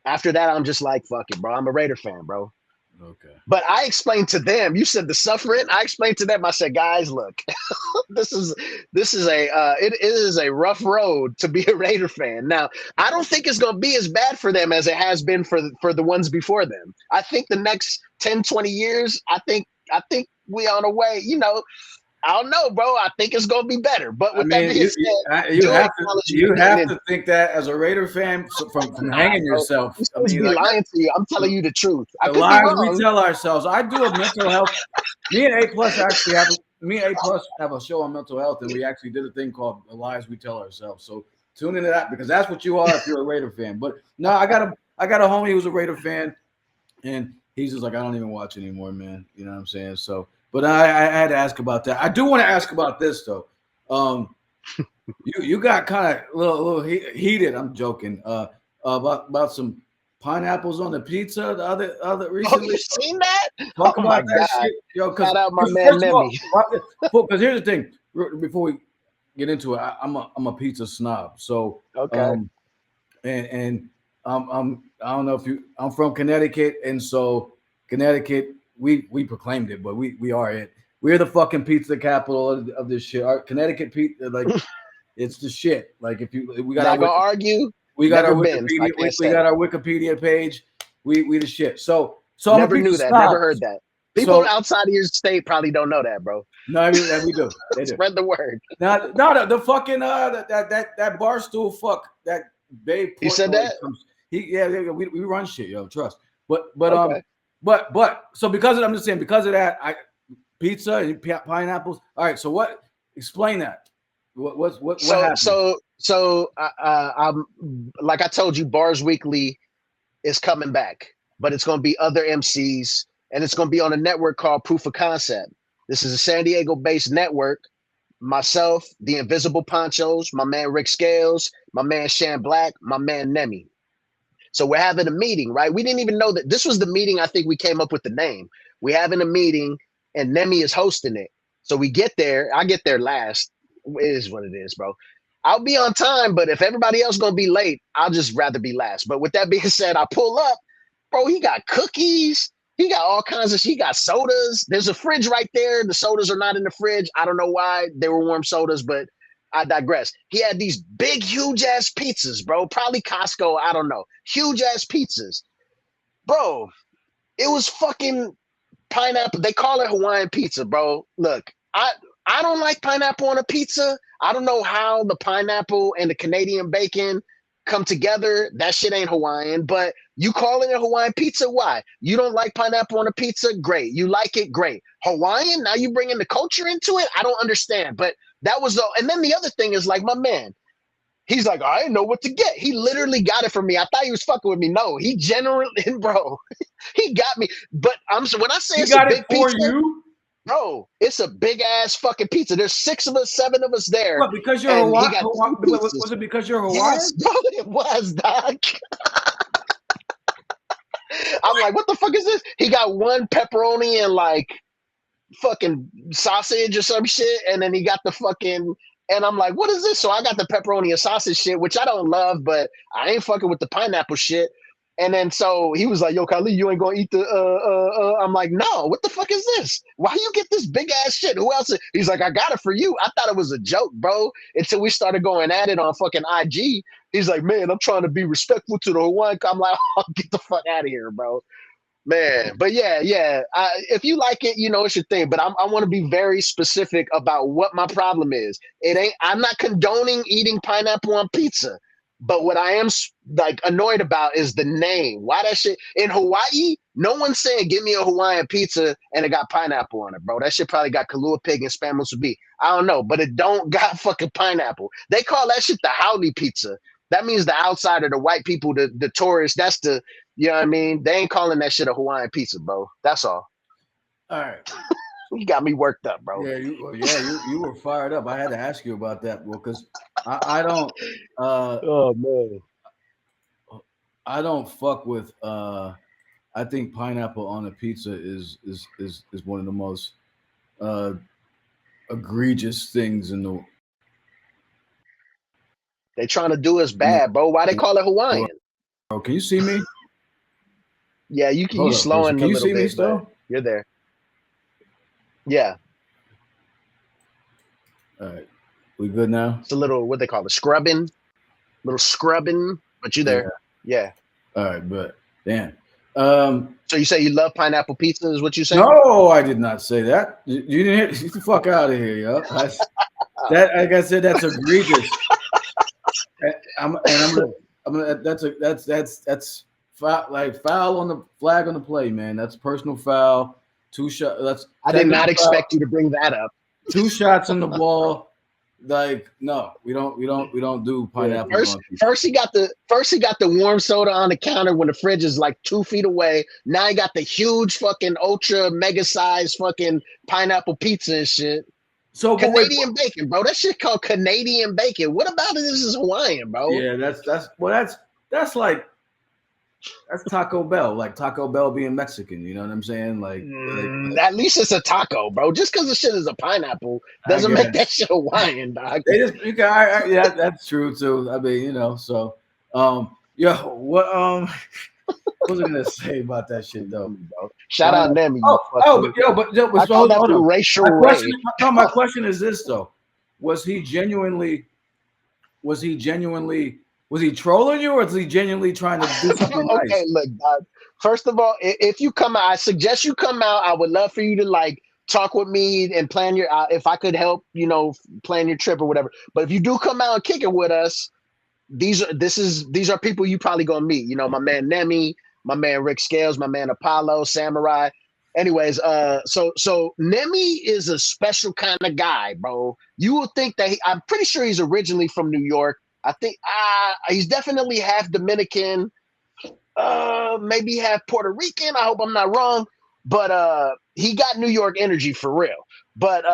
after that, I'm just like, fuck it, bro. I'm a Raider fan, bro. Okay. But I explained to them, you said the suffering. I explained to them, I said, guys, look, this is it is a rough road to be a Raider fan. Now, I don't think it's going to be as bad for them as it has been for the ones before them. I think the next 10, 20 years, I think we on a way, I don't know, bro. I think it's going to be better. But I with that mean, being said, do acknowledge me getting have in. to think that as a Raider fan from Nah, hanging bro. yourself. I'm I supposed to mean, be like lying to you. I'm telling you the truth. I the could be lies we wrong. tell ourselves. I do a mental health. Me and A Plus actually have a show on mental health, and we actually did a thing called the lies we tell ourselves. So tune into that because that's what you are if you're a Raider fan. But no, I got a homie who's a Raider fan, and he's just like I don't even watch anymore, man. You know what I'm saying? So, but I had to ask about that. I do want to ask about this though. Um, you got kind of a little heated. I'm joking. About some pineapples on the pizza the other Oh, recently. you seen that? Talk Oh my about that God. shit, yo. Because Shout out my man first of all, Nemi. here's the thing. Before we get into it, I'm a pizza snob. So Okay. um and I don't know if you I'm from Connecticut, and so Connecticut we proclaimed it, but we are it. We're the fucking pizza capital of this shit. Our Connecticut pizza, like it's the shit. Like if you Not gonna argue. we got our Never been, so I Wikipedia can't we say. got our Wikipedia page. We the shit. So I'm a Never pizza knew that. Never snob. heard that. People So outside of your state probably don't know that, bro. no, I mean, we do. They do. Spread the word. Now, no, the fucking that bar stool fuck that Babe He said Portnoy that? comes. We run shit, yo. Trust. Okay. But so because of, I'm just saying because of that, I pizza and pineapples. All right. So what? Explain that. What So happened? so so I'm like I told you, Bars Weekly is coming back, but it's gonna be other MCs and it's gonna be on a network called Proof of Concept. This is a San Diego based network. Myself, the Invisible Ponchos, my man Rick Scales, my man Shan Black, my man Nemi. So we're having a meeting, right? We didn't even know that this was the meeting. I think we came up with the name. We're having a meeting and Nemi is hosting it. So we get there. I get there last. It is what it is, bro. I'll be on time, but if everybody else gonna be late, I'll just rather be last. But with that being said, I pull up, bro. He got cookies. He got all kinds of. He got sodas. There's a fridge right there. The sodas are not in the fridge. I don't know why they were warm sodas, but I digress. He had these big, huge ass pizzas, bro. Probably Costco. I don't know. Huge ass pizzas, bro. It was fucking pineapple. They call it Hawaiian pizza, bro. Look, I don't like pineapple on a pizza. I don't know how the pineapple and the Canadian bacon come together. That shit ain't Hawaiian, but you calling it Hawaiian pizza? Why? You don't like pineapple on a pizza? Great. You like it? Great. Hawaiian? Now you bringing the culture into it? I don't understand. But that was the. And then the other thing is like my man. He's like, I didn't know what to get. He literally got it from me. I thought he was fucking with me. No, he generally, bro, he got me. But when I say He it's a got it big for pizza, you. bro, it's a big ass fucking pizza. There's 6 of us, 7 of us there, What? Because you're and he Hawaiian? got 2 pizzas. Was it because you're Yes, Hawaiian? bro, it was, Doc. I'm like, what the fuck is this? He got one pepperoni and like fucking sausage or some shit, and then he got the fucking. And I'm like, what is this? So I got the pepperoni and sausage shit, which I don't love, but I ain't fucking with the pineapple shit. And then so he was like, "Yo, Kahlee, you ain't gonna eat the." I'm like, "No, what the fuck is this? Why you get this big ass shit? Who else?" He's like, "I got it for you." I thought it was a joke, bro. Until we started going at it on fucking IG. He's like, "Man, I'm trying to be respectful to the Hawaiian." I'm like, "Oh, get the fuck out of here, bro." Man, but yeah. If you like it, it's your thing. But I want to be very specific about what my problem is. It ain't. I'm not condoning eating pineapple on pizza. But what I am like annoyed about is the name. Why that shit in Hawaii? No one's saying give me a Hawaiian pizza and it got pineapple on it, bro. That shit probably got Kalua pig and spam musubi. I don't know, but it don't got fucking pineapple. They call that shit the haole pizza. That means the outsider, the white people, the tourists. That's the you know what I mean? They ain't calling that shit a Hawaiian pizza, bro. That's all. All right. You got me worked up, bro. You were fired up. I had to ask you about that, well, because I don't Oh man. I don't fuck with I think pineapple on a pizza is one of the most uh egregious things in the They trying to do us in the bad, bro. Why they call it world. Hawaiian? Can you see me? Yeah, you Hold up. slowing Can a you little see me bit, but still? you're there. Yeah, All right. We good now? it's a little what they call it, scrubbing, little scrubbing, but you Yeah. there. Yeah. All right, but damn. Um, So you say you love pineapple pizza? Is what you saying? no, I did not say that. You didn't hear. Get the fuck out of here, yo. That, like I said, that's egregious. That's foul, like foul on the flag on the play, man. That's personal foul. Two shot. That's I did technical not foul. expect you to bring that up. Two shots on the ball. Like no, we don't do Yeah. pineapples on pizza. First he got the warm soda on the counter when the fridge is like 2 feet away. Now he got the huge fucking ultra mega size fucking pineapple pizza and shit. So, but wait, Canadian bacon, bro. That shit called Canadian bacon. What about it? This is Hawaiian, bro. yeah, that's like that's Taco Bell, like Taco Bell being Mexican. You know what I'm saying? At least it's a taco, bro. Just because the shit is a pineapple I doesn't make that guess shit Hawaiian, dog. they just you can. Yeah, that's true too. I mean, so yo, what was I gonna say about that shit though? Shout out Nemi, you But fucking. but I so call that hold through on. racial My question, rage. no, my question is this though: Was he genuinely? Was he genuinely? Was he trolling you, or was he genuinely trying to do something Okay, nice? look, dog. First of all, if you come out, I suggest you come out. I would love for you to like talk with me and plan your. If I could help, plan your trip or whatever. But if you do come out and kick it with us, these are people you probably gonna meet. My man Nemi, my man Rick Scales, my man Apollo, Samurai. Anyways, so Nemi is a special kind of guy, bro. You will think that I'm pretty sure he's originally from New York. I think he's definitely half Dominican, maybe half Puerto Rican. I hope I'm not wrong, but he got New York energy for real. But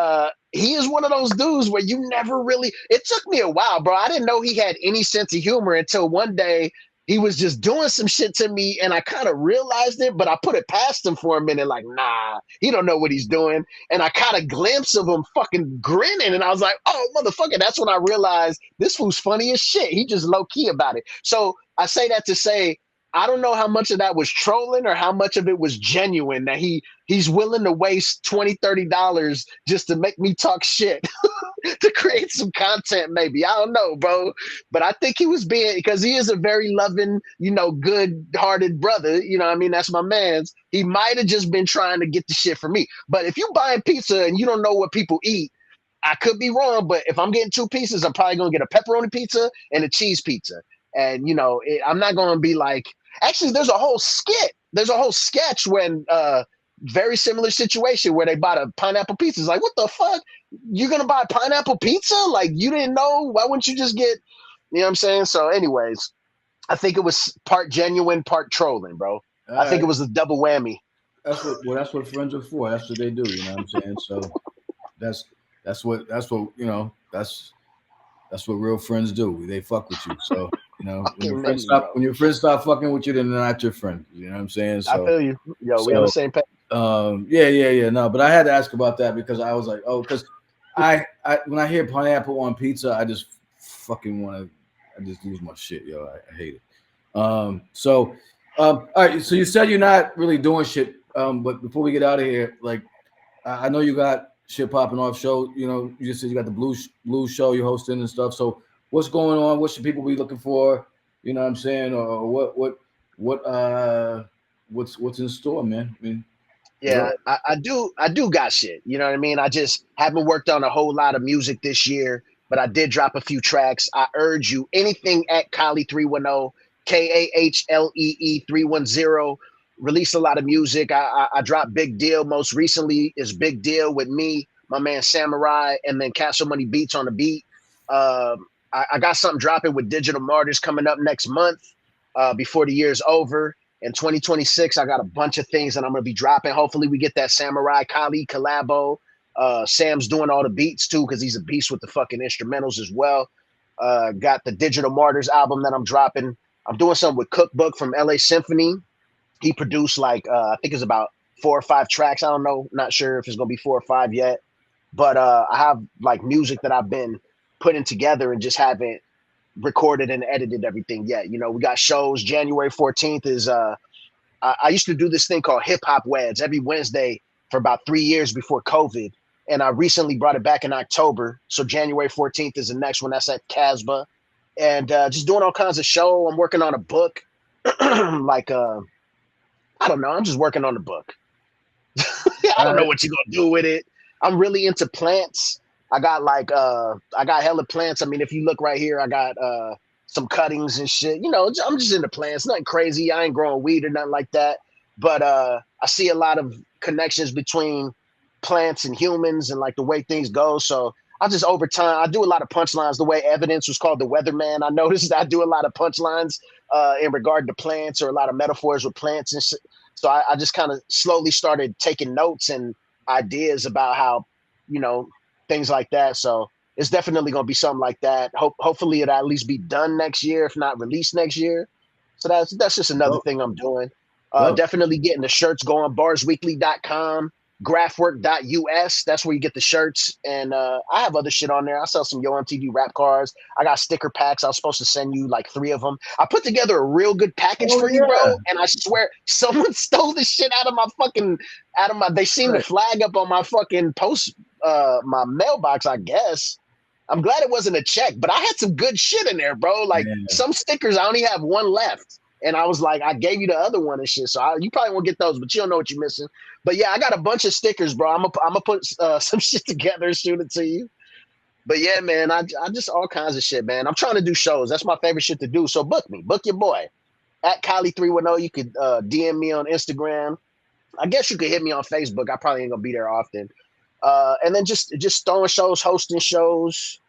he is one of those dudes where you never really. It took me a while, bro. I didn't know he had any sense of humor until one day he was just doing some shit to me, and I kind of realized it. But I put it past him for a minute, like, nah, he don't know what he's doing. And I caught a glimpse of him fucking grinning, and I was like, oh motherfucker, that's when I realized this fool's funny as shit. He just low key about it. So I say that to say I don't know how much of that was trolling or how much of it was genuine that he's willing to waste $20-$30 just to make me talk shit to create some content maybe. I don't know, bro. But I think he was being because he is a very loving, good-hearted brother. I mean, that's my man's. He might have just been trying to get the shit from me. But if you buying pizza and you don't know what people eat, I could be wrong, but if I'm getting two pieces, I'm probably gonna get a pepperoni pizza and a cheese pizza. And I'm not gonna be like. Actually, there's a whole skit. There's a whole sketch when very similar situation where they bought a pineapple pizza. It's like, what the fuck? You're gonna buy pineapple pizza? Like you didn't know? Why wouldn't you just get? You know what I'm saying? So, anyways, I think it was part genuine, part trolling, bro. All I think right, it was a double whammy. that's what friends are for. That's what they do. You know what I'm saying? So that's that's what real friends do. They fuck with you. So when your Fucking friends Nemi, stop bro. when your friends stop fucking with you, then they're not your friend. You know what I'm saying? I So feel you. Yo, we on the so same page. yeah. No, but I had to ask about that because I was like, oh, because I when I hear pineapple on pizza, I just fucking want to. I just lose my shit, yo. I hate it. All right. So you said you're not really doing shit. But before we get out of here, like I know you got shit popping off show. You just said you got the blues show you're hosting and stuff. So what's going on? What should people be looking for? You know what I'm saying? Or what's in store, man? I mean, what Yeah, up? I do got shit. You know what I mean? I just haven't worked on a whole lot of music this year, but I did drop a few tracks. I urge you, anything at Kahlee 310, KAHLEE 310. Release a lot of music. I dropped Big Deal. Most recently is Big Deal with me, my man Samurai, and then Castle Money Beats on the beat. I got something dropping with Digital Martyrs coming up next month, before the year's over. In 2026, I got a bunch of things that I'm gonna be dropping. Hopefully, we get that Samurai Kali collabo. Sam's doing all the beats too because he's a beast with the fucking instrumentals as well. Got the Digital Martyrs album that I'm dropping. I'm doing something with Cookbook from LA Symphony. He produced like I think it's about 4 or 5 tracks. I don't know, not sure if it's gonna be 4 or 5 yet. But I have like music that I've been putting together and just haven't recorded and edited everything yet. We got shows. January 14th is I used to do this thing called hip hop weds every Wednesday for about 3 years before COVID. And I recently brought it back in October. So January 14th is the next one. That's at Casbah. And just doing all kinds of show. I'm working on a book. like, I don't know. I'm just working on the book. I All don't know right. what you're gonna do with it. I'm really into plants. I got hella plants. I mean, if you look right here, I got some cuttings and shit. You know, I'm just into plants. Nothing crazy. I ain't growing weed or nothing like that. But I see a lot of connections between plants and humans and like the way things go. So I just over time I do a lot of punchlines. The way Evidence was called the Weatherman, I noticed I do a lot of punchlines in regard to plants or a lot of metaphors with plants and shit. So I just kind of slowly started taking notes and ideas about how, you know, things like that. So it's definitely going to be something like that. Hopefully it'll at least be done next year, if not released next year. So that's just another Dope. thing I'm doing. Dope. Definitely getting the shirts going. Barsweekly.com, graphwork.us. That's where you get the shirts. And I have other shit on there. I sell some Yo MTV rap cards. I got sticker packs. I was supposed to send you like 3 of them. I put together a real good package Oh for you, yeah. bro. And I swear someone stole this shit out of my, they seen the Right. flag up on my fucking post, my mailbox, I guess. I'm glad it wasn't a check, but I had some good shit in there, bro. Like Man. some stickers, I only have one left. And I was like, I gave you the other one and shit. So you probably won't get those, but you don't know what you're missing. But yeah, I got a bunch of stickers, bro. I'm gonna put some shit together and shoot it to you. But yeah, man, I just all kinds of shit, man. I'm trying to do shows. That's my favorite shit to do. So book me, book your boy at Kahlee 310. You could DM me on Instagram. I guess you could hit me on Facebook. I probably ain't gonna be there often. And then just throwing shows, hosting shows,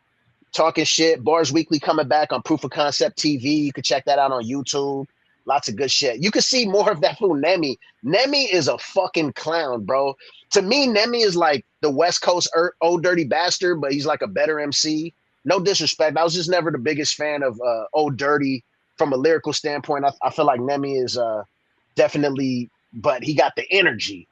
talking shit. Bars Weekly coming back on Proof of Concept TV. You can check that out on YouTube. Lots of good shit. You can see more of that fool Nemi. Nemi is a fucking clown, bro. To me, Nemi is like the West Coast Old Dirty Bastard, but he's like a better MC. No disrespect. I was just never the biggest fan of Old Dirty from a lyrical standpoint. I feel like Nemi is definitely, but he got the energy.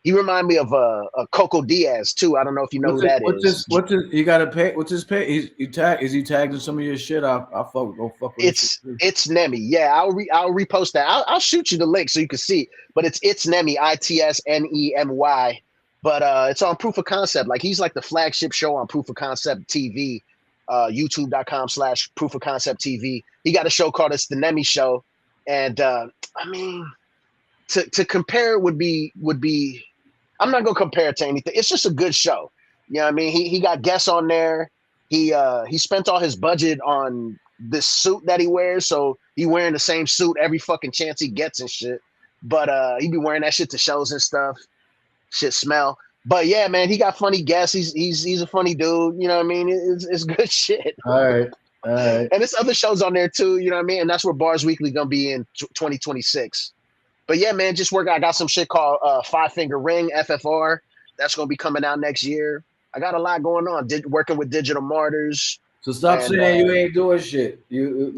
He remind me of a Coco Diaz too. I don't know if you know What's who it? that What's his? is. What's his? You gotta pay. What's his pay? He tag. Is he tagged in some of your shit? I'll fuck with his shit too. It's Nemi. Yeah, I'll repost that. I'll shoot you the link so you can see. But it's Nemi, ITSNEMY. But it's on Proof of Concept. Like he's like the flagship show on Proof of Concept TV, YouTube.com/Proof of Concept TV. He got a show called It's the Nemi Show, and I mean to compare would be I'm not gonna compare it to anything. It's just a good show. You know what I mean? He got guests on there. He spent all his budget on this suit that he wears, so he wearing the same suit every fucking chance he gets and shit. But he be wearing that shit to shows and stuff. Shit smell. But yeah, man, he got funny guests. He's a funny dude. You know what I mean? It's good shit. All right. All right. And there's other shows on there too. You know what I mean? And that's where Bars Weekly gonna be in 2026. But yeah, man, just work. I got some shit called Five Finger Ring (FFR). That's gonna be coming out next year. I got a lot going on. Working with Digital Martyrs. So stop And saying you ain't doing shit. You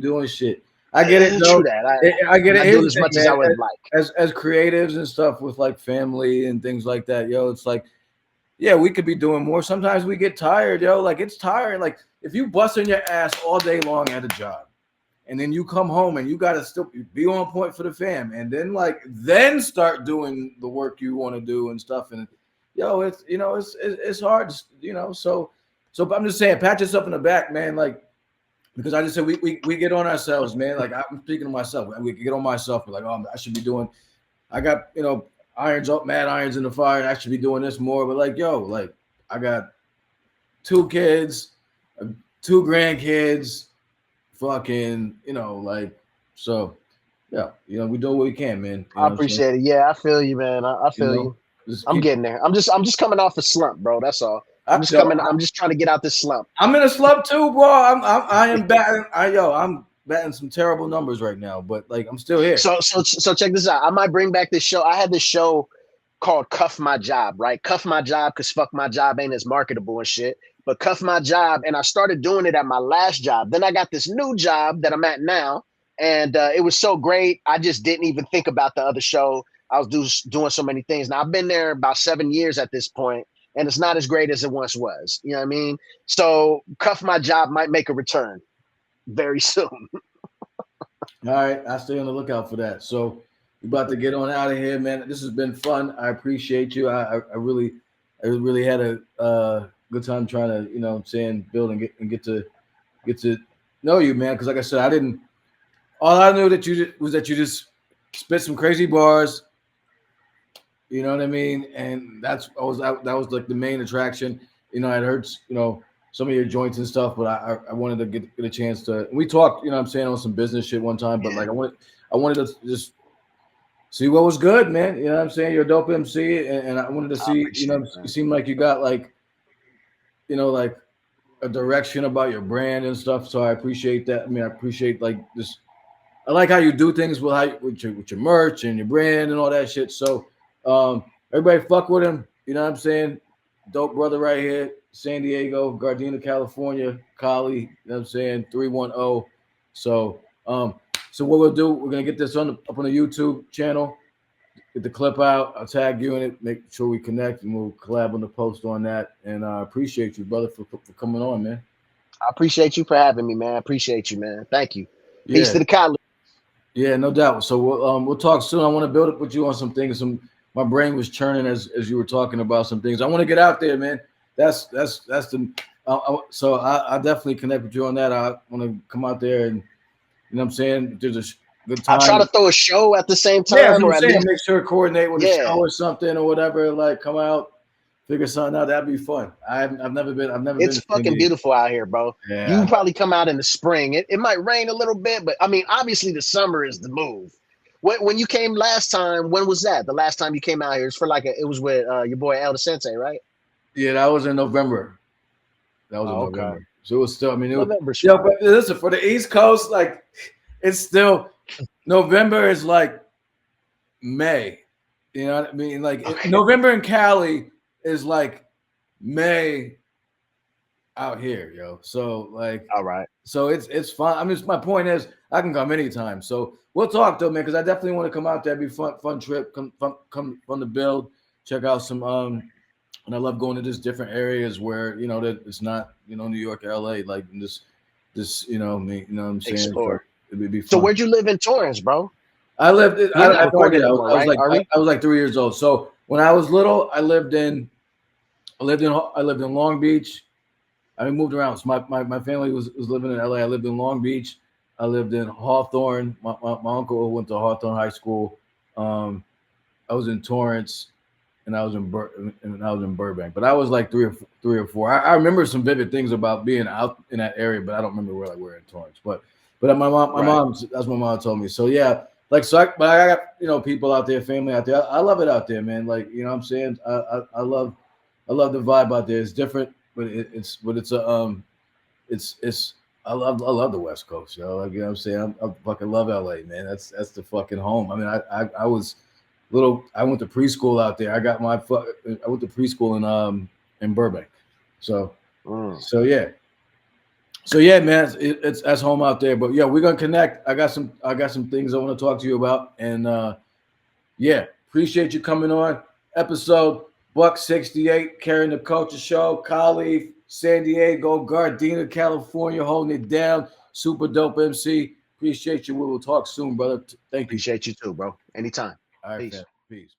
doing shit. I get it true though. that. I get I'm it. not Here's doing the as thing, much as man. I would like. As creatives and stuff with like family and things like that, yo, it's like, yeah, we could be doing more. Sometimes we get tired, yo. Like it's tiring. Like if you busting your ass all day long at a job, and then you come home and you gotta still be on point for the fam, and then start doing the work you want to do and stuff. And yo, it's hard, So I'm just saying, pat yourself in the back, man. Like because I just said we get on ourselves, man. Like I'm speaking to myself, and we get on myself. We're like, oh, I should be doing. I got irons up, mad irons in the fire, and I should be doing this more. But like, yo, like I got 2 kids, 2 grandkids, fucking, so yeah, we do what we can, man. You I know what I'm saying? appreciate it. Yeah, I feel you, man. I You feel know, you. just I'm keep. getting there. I'm just coming off a slump, bro. That's all. I, yo, I'm just trying to get out this slump. I'm in a slump too, bro. I am batting. I'm batting some terrible numbers right now, but like I'm still here. So check this out. I might bring back this show. I had this show called Cuff My Job, right? Cuff My Job because fuck my job ain't as marketable and shit. But Cuff My Job, and I started doing it at my last job. Then I got this new job that I'm at now, and it was so great. I just didn't even think about the other show. I was doing so many things. Now I've been there about 7 years at this point, and it's not as great as it once was. You know what I mean? So Cuff My Job might make a return very soon. All right, I stay on the lookout for that. So We about to get on out of here, man. This has been fun. I appreciate you. I really had a good time trying to, you know, what I'm saying, build and get to know you, man. Because like I said, I didn't. All I knew that you was that you just spit some crazy bars. You know what I mean? And that was like the main attraction. You know, I'd heard, you know, some of your joints and stuff, but I wanted to get a chance to. We talked, you know, what I'm saying, on some business shit one time, but Yeah, like I wanted to just see what was good, man. You know what I'm saying? You're a dope MC, and I wanted to I see. You appreciate know, it, you man. seem like you got like, you know, like a direction about your brand and stuff. So I appreciate that. I mean, I appreciate like this. I like how you do things with with your merch and your brand and all that shit. So everybody fuck with him. You know what I'm saying? Dope brother right here, San Diego, Gardena, California, Kahlee. You know what I'm saying? 310. So so what we'll do, we're gonna get this up on the YouTube channel. Get the clip out. I'll tag you in it. Make sure we connect, and we'll collab on the post on that. And I appreciate you, brother, for coming on, man. I appreciate you for having me, man. I appreciate you, man. Thank you. Peace Yeah, to the college. yeah, no doubt. So we'll talk soon. I want to build up with you on some things. My brain was churning as you were talking about some things. I want to get out there, man. That's the. So I definitely connect with you on that. I want to come out there and, you know what I'm saying. If there's a good I try to time. throw a show at the same Yeah, that's time, what I'm or at saying. least, Make sure to coordinate with a show yeah. or something or whatever. Like come out, figure something out. That'd be fun. I've never been It's to San fucking Diego. beautiful out here, bro. Yeah, You probably come out in the spring. It might rain a little bit, but I mean, obviously the summer is the move. When you came last time, when was that? The last time you came out here? It's for like it was with your boy Elder Sensei, right? yeah. That was in November. That was in Oh, okay. November. So it was still. I mean, November's yeah. fine. But listen, for the East Coast, like it's still November is like May. You know what I mean? Like Okay. November in Cali is like May out here, yo. So like, All right. so it's fun. I mean, my point is, I can come anytime. So we'll talk though, man, because I definitely want to come out there. It'd be fun trip. Come fun to build. Check out some and I love going to just different areas where, you know, that it's not, you know, New York or LA, like in this, you know, me, you know what I'm saying? So Explore. it'd be So fun. whered you live in Torrance, bro? I lived. We're not I told you recording no more, I was right? like Are we? I was like 3 years old. So when I was little, I lived in Long Beach. I moved around. So my family was living in LA. I lived in Long Beach. I lived in Hawthorne. My uncle went to Hawthorne High School. Um, I was in Torrance, and I was in Burbank. But I was like three or four. I remember some vivid things about being out in that area, but I don't remember where like we're in Torrance. But my Right. mom that's what my mom told me. So yeah, like so. But I got, you know, people out there, family out there. I love it out there, man. Like, you know what I'm saying. I love the vibe out there. It's different, but it's a it's I love the West Coast, yo. Like, you know what I'm saying. I fucking love LA, man. That's the fucking home. I mean, I was little. I went to preschool out there. I went to preschool in Burbank. So Mm. so yeah. So yeah, man, it's that's home out there. But yeah, we're gonna connect. I got some things I want to talk to you about, and yeah, appreciate you coming on. Episode Buck 68, carrying the culture show. Kahlee, San Diego, Gardena, California, holding it down. Super dope MC. Appreciate you. We will talk soon, brother. Thank you. Appreciate you too, bro. Anytime. All right, fam. Peace. Peace.